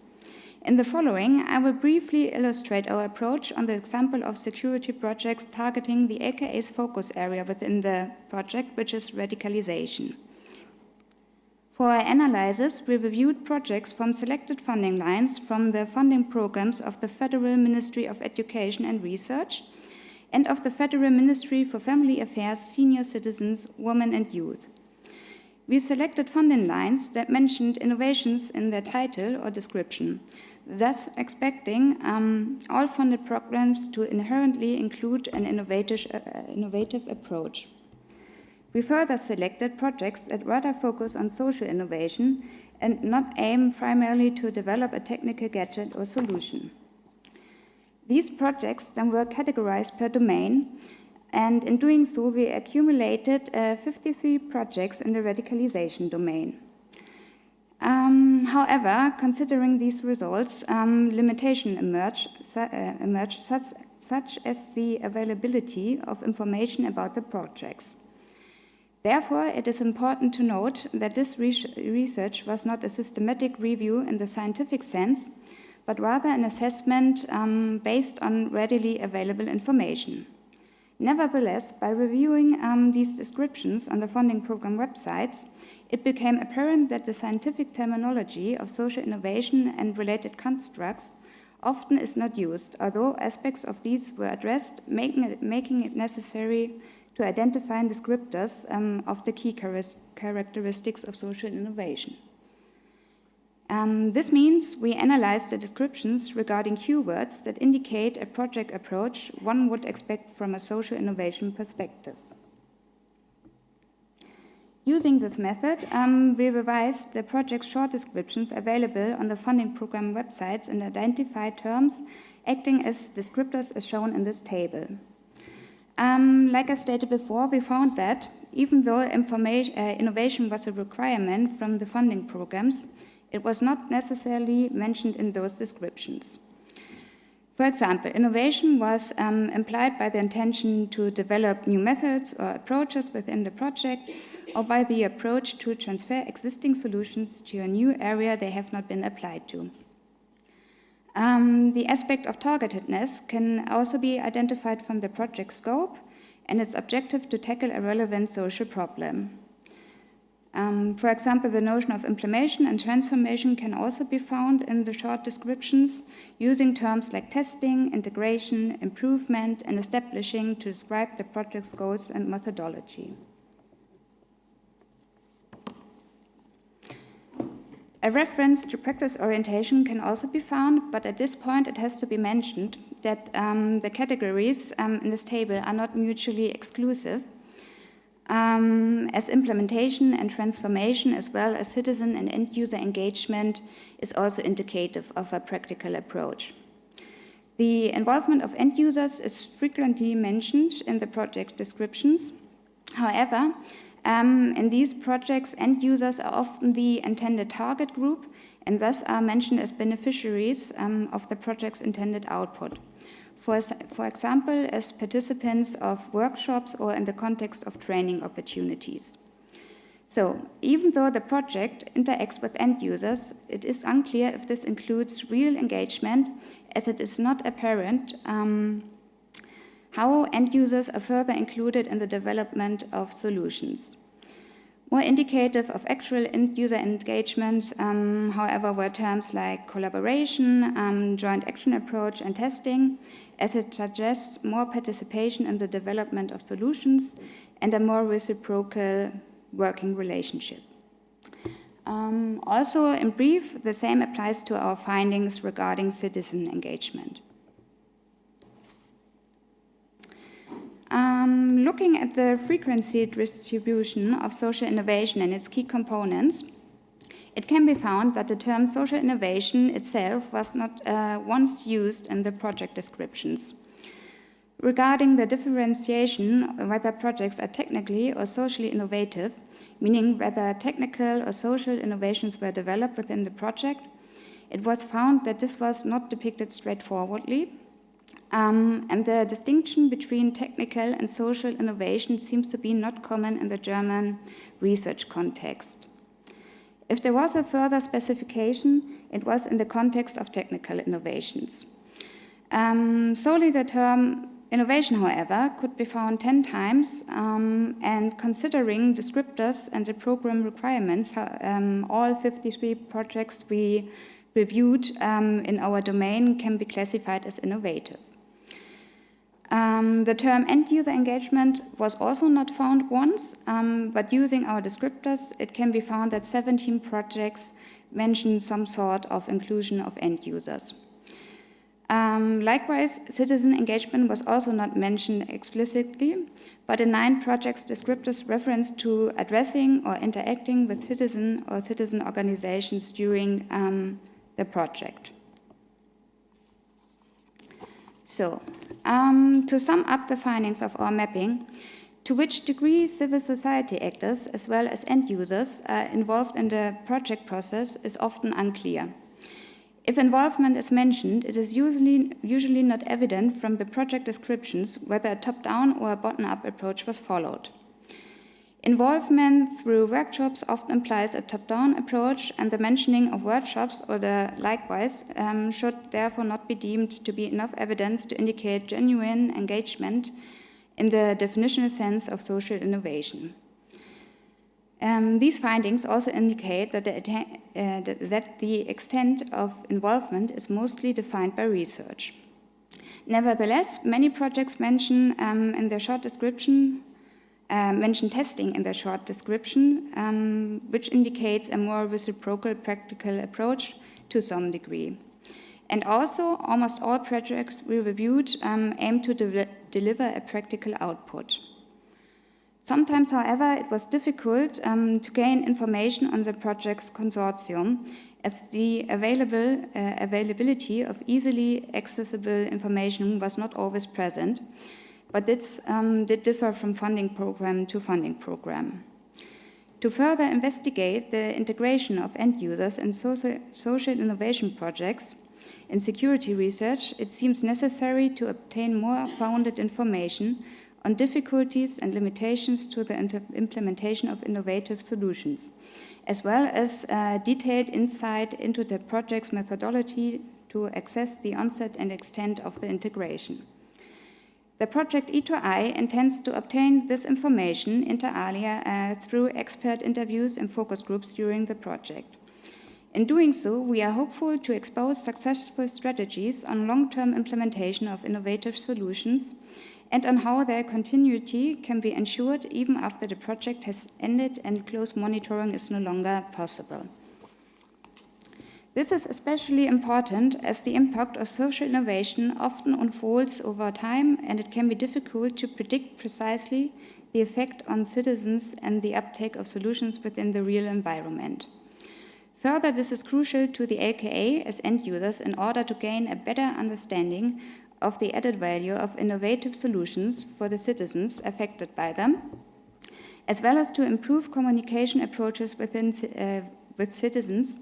S10: In the following, I will briefly illustrate our approach on the example of security projects targeting the AKA's focus area within the project, which is radicalization. For our analysis, we reviewed projects from selected funding lines from the funding programs of the Federal Ministry of Education and Research and of the Federal Ministry for Family Affairs, Senior Citizens, Women and Youth. We selected funding lines that mentioned innovations in their title or description, thus expecting all funded programs to inherently include an innovative approach. We further selected projects that rather focus on social innovation and not aim primarily to develop a technical gadget or solution. These projects then were categorized per domain, and in doing so, we accumulated 53 projects in the radicalization domain. However, considering these results, limitations emerged such as the availability of information about the projects. Therefore, it is important to note that this research was not a systematic review in the scientific sense, but rather an assessment based on readily available information. Nevertheless, by reviewing these descriptions on the funding program websites, it became apparent that the scientific terminology of social innovation and related constructs often is not used, although aspects of these were addressed, making it necessary to identify descriptors of the key characteristics of social innovation. This means we analyze the descriptions regarding keywords that indicate a project approach one would expect from a social innovation perspective. Using this method, we revised the project's short descriptions available on the funding program websites and identified terms acting as descriptors as shown in this table. Like I stated before, we found that even though innovation was a requirement from the funding programs, it was not necessarily mentioned in those descriptions. For example, innovation was implied by the intention to develop new methods or approaches within the project, or by the approach to transfer existing solutions to a new area they have not been applied to. The aspect of targetedness can also be identified from the project scope and its objective to tackle a relevant social problem. For example, the notion of implementation and transformation can also be found in the short descriptions, using terms like testing, integration, improvement, and establishing to describe the project's goals and methodology. A reference to practice orientation can also be found, but at this point it has to be mentioned that the categories in this table are not mutually exclusive, as implementation and transformation, as well as citizen and end-user engagement, is also indicative of a practical approach. The involvement of end users is frequently mentioned in the project descriptions. However, in these projects, end users are often the intended target group and thus are mentioned as beneficiaries of the project's intended output. For example, as participants of workshops or in the context of training opportunities. So, even though the project interacts with end users, it is unclear if this includes real engagement, as it is not apparent how end users are further included in the development of solutions. More indicative of actual end-user engagement, however, were terms like collaboration, joint action approach, and testing, as it suggests more participation in the development of solutions and a more reciprocal working relationship. Also, in brief, the same applies to our findings regarding citizen engagement. Looking at the frequency distribution of social innovation and its key components, it can be found that the term social innovation itself was not once used in the project descriptions. Regarding the differentiation whether projects are technically or socially innovative, meaning whether technical or social innovations were developed within the project, it was found that this was not depicted straightforwardly. And the distinction between technical and social innovation seems to be not common in the German research context. If there was a further specification, it was in the context of technical innovations. Solely the term innovation, however, could be found 10 times, and considering descriptors and the program requirements, all 53 projects we reviewed in our domain can be classified as innovative. The term end-user engagement was also not found once, but using our descriptors, it can be found that 17 projects mention some sort of inclusion of end users. Likewise, citizen engagement was also not mentioned explicitly, but in 9 projects, descriptors reference to addressing or interacting with citizen or citizen organizations during the project. So, to sum up the findings of our mapping, to which degree civil society actors as well as end users are involved in the project process is often unclear. If involvement is mentioned, it is usually not evident from the project descriptions whether a top-down or a bottom-up approach was followed. Involvement through workshops often implies a top-down approach, and the mentioning of workshops or the likewise should therefore not be deemed to be enough evidence to indicate genuine engagement in the definitional sense of social innovation. These findings also indicate that the extent of involvement is mostly defined by research. Nevertheless, many projects mention in their short description mention testing in their short description, which indicates a more reciprocal practical approach to some degree. And also, almost all projects we reviewed aim to deliver a practical output. Sometimes, however, it was difficult to gain information on the project's consortium, as the availability of easily accessible information was not always present, but this did differ from funding program to funding program. To further investigate the integration of end users in social innovation projects in security research, it seems necessary to obtain more founded information on difficulties and limitations to the implementation of innovative solutions, as well as detailed insight into the project's methodology to assess the onset and extent of the integration. The project E2I intends to obtain this information inter alia through expert interviews and focus groups during the project. In doing so, we are hopeful to expose successful strategies on long-term implementation of innovative solutions and on how their continuity can be ensured even after the project has ended and close monitoring is no longer possible. This is especially important as the impact of social innovation often unfolds over time, and it can be difficult to predict precisely the effect on citizens and the uptake of solutions within the real environment. Further, this is crucial to the LKA as end users in order to gain a better understanding of the added value of innovative solutions for the citizens affected by them, as well as to improve communication approaches with citizens,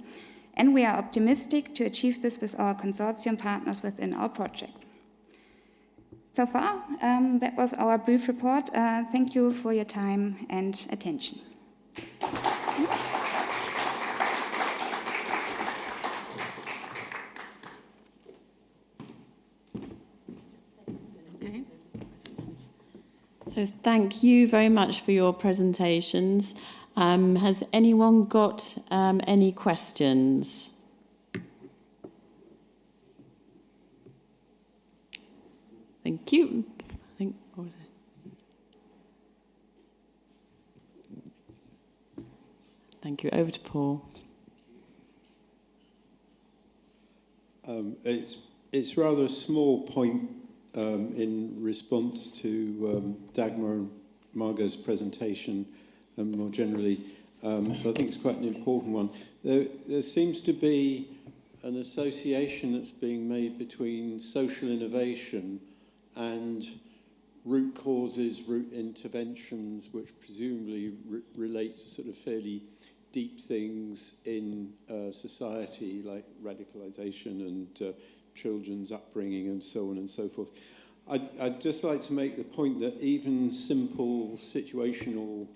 S10: and we are optimistic to achieve this with our consortium partners within our project. So far, that was our brief report. Thank you for your time and attention.
S1: So thank you very much for your presentations. Has anyone got any questions? Thank you. What was it? Thank you. Over to Paul.
S6: It's rather a small point in response to Dagmar and Margot's presentation and more generally, but I think it's quite an important one. There seems to be an association that's being made between social innovation and root causes, root interventions, which presumably relate to sort of fairly deep things in society, like radicalization and children's upbringing and so on and so forth. I'd just like to make the point that even simple situational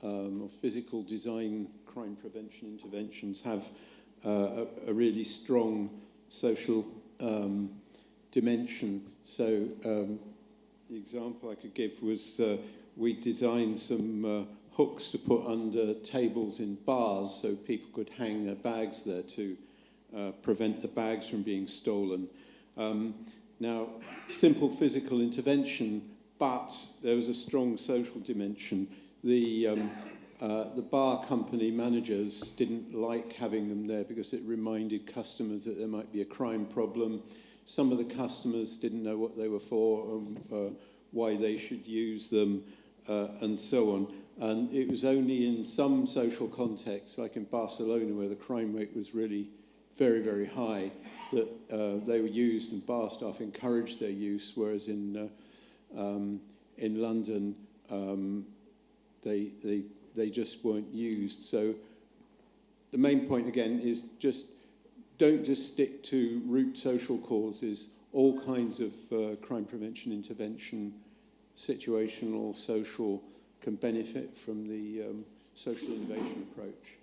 S6: or physical design crime prevention interventions have a really strong social dimension. So the example I could give was we designed some hooks to put under tables in bars so people could hang their bags there to prevent the bags from being stolen. Now, simple physical intervention, but there was a strong social dimension. The bar company managers didn't like having them there because it reminded customers that there might be a crime problem. Some of the customers didn't know what they were for, why they should use them, and so on. And it was only in some social contexts, like in Barcelona, where the crime rate was really very, very high, that they were used, and bar staff encouraged their use, whereas in London, they just weren't used. So the main point, again, is just don't just stick to root social causes. All kinds of crime prevention intervention, situational, social, can benefit from the social innovation approach.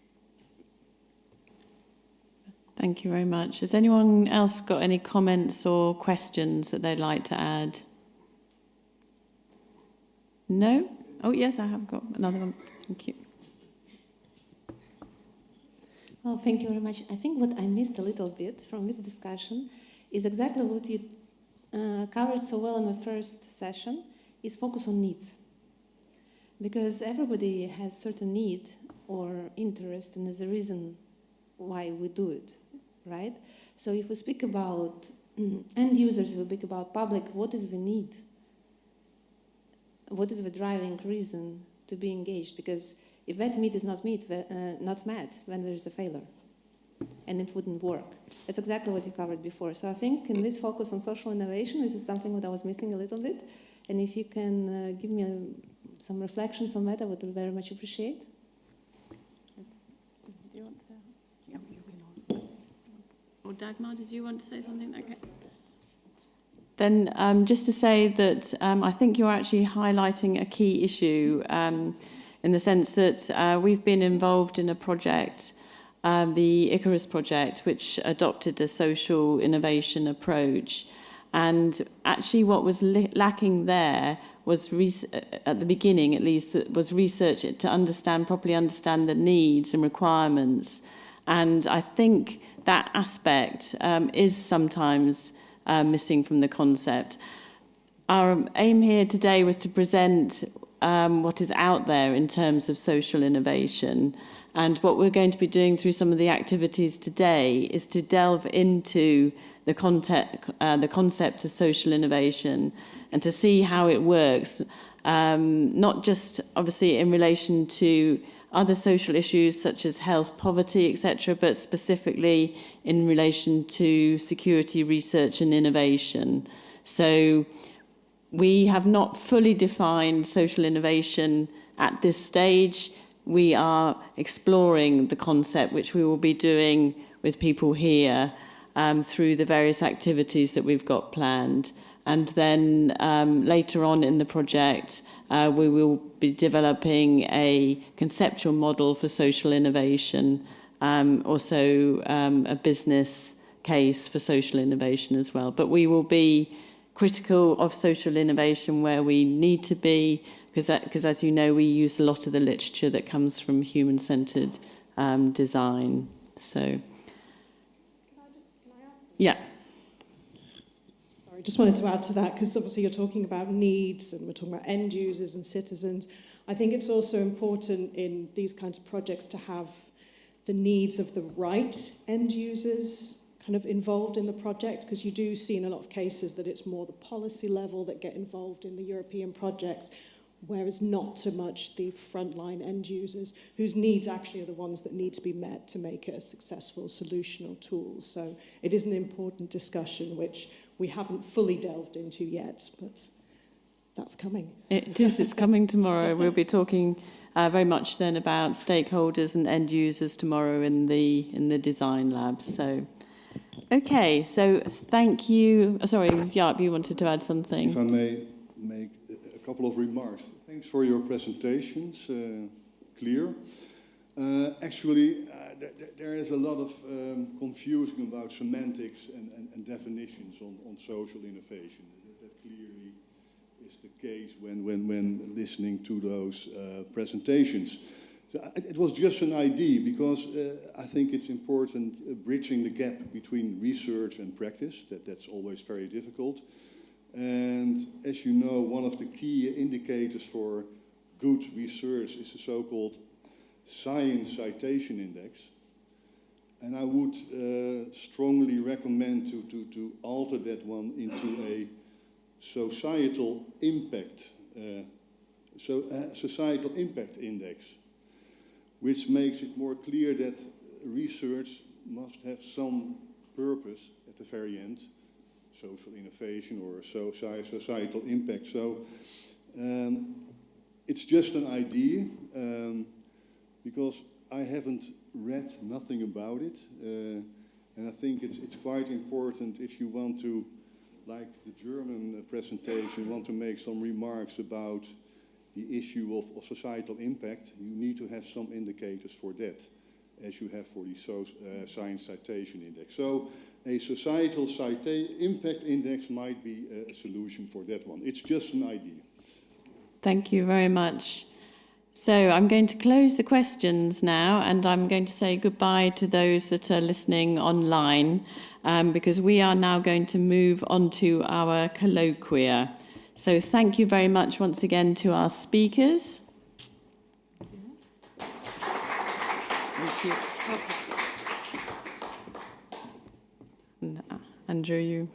S1: Thank you very much. Has anyone else got any comments or questions that they'd like to add? No? Oh, yes, I have got another one. Thank you.
S5: Well, thank you very much. I think what I missed a little bit from this discussion is exactly what you covered so well in the first session, is focus on needs. Because everybody has certain need or interest, and there's a reason why we do it, right? So if we speak about end users, if we speak about public, what is the need? What is the driving reason to be engaged? Because if that need is not met, then there is a failure, and it wouldn't work. That's exactly what you covered before. So I think in this focus on social innovation, this is something that I was missing a little bit. And if you can give me some reflections on that, I would very much appreciate.
S1: Do you want to? Yeah, you can also. Or Dagmar, did you want to say something? Okay. Then just to say that I think you're actually highlighting a key issue in the sense that we've been involved in a project, the Icarus project, which adopted a social innovation approach. And actually what was lacking there was, at the beginning at least, was research to properly understand the needs and requirements. And I think that aspect is sometimes missing from the concept. Our aim here today was to present what is out there in terms of social innovation. And what we're going to be doing through some of the activities today is to delve into the concept of social innovation and to see how it works, not just obviously in relation to other social issues such as health, poverty, etc., but specifically in relation to security, research and innovation. So we have not fully defined social innovation at this stage. We are exploring the concept, which we will be doing with people here through the various activities that we've got planned. And then later on in the project, we will be developing a conceptual model for social innovation, also a business case for social innovation as well. But we will be critical of social innovation where we need to be, because as you know, we use a lot of the literature that comes from human-centered design. So, yeah.
S7: Sorry, just wanted to add to that, because obviously you're talking about needs and we're talking about end users and citizens. I think it's also important in these kinds of projects to have the needs of the right end users kind of involved in the project, because you do see in a lot of cases that it's more the policy level that get involved in the European projects, whereas not so much the frontline end users, whose needs actually are the ones that need to be met to make it a successful solution or tool. So it is an important discussion which we haven't fully delved into yet, but that's coming.
S1: It is, it's coming tomorrow. We'll be talking very much then about stakeholders and end users tomorrow in the DesignLab. So, okay, so thank you. Oh, sorry, Jaap, you wanted to add something.
S4: If I may make a couple of remarks. Thanks for your presentations, clear. Actually, there is a lot of confusion about semantics and definitions on social innovation. That clearly is the case when listening to those presentations. So it was just an idea, because I think it's important bridging the gap between research and practice. That's always very difficult. And as you know, one of the key indicators for good research is the so-called Science Citation Index. And I would strongly recommend to alter that one into a societal impact index, which makes it more clear that research must have some purpose at the very end, social innovation or societal impact. So it's just an idea, because I haven't read nothing about it, and I think it's quite important if you want to, like the German presentation, want to make some remarks about the issue of societal impact. You need to have some indicators for that, as you have for the Science Citation Index. So a societal impact index might be a solution for that one. It's just an idea.
S1: Thank you very much. So I'm going to close the questions now, and I'm going to say goodbye to those that are listening online, because we are now going to move on to our colloquia. So thank you very much once again to our speakers. Thank you. And, Andrew, you...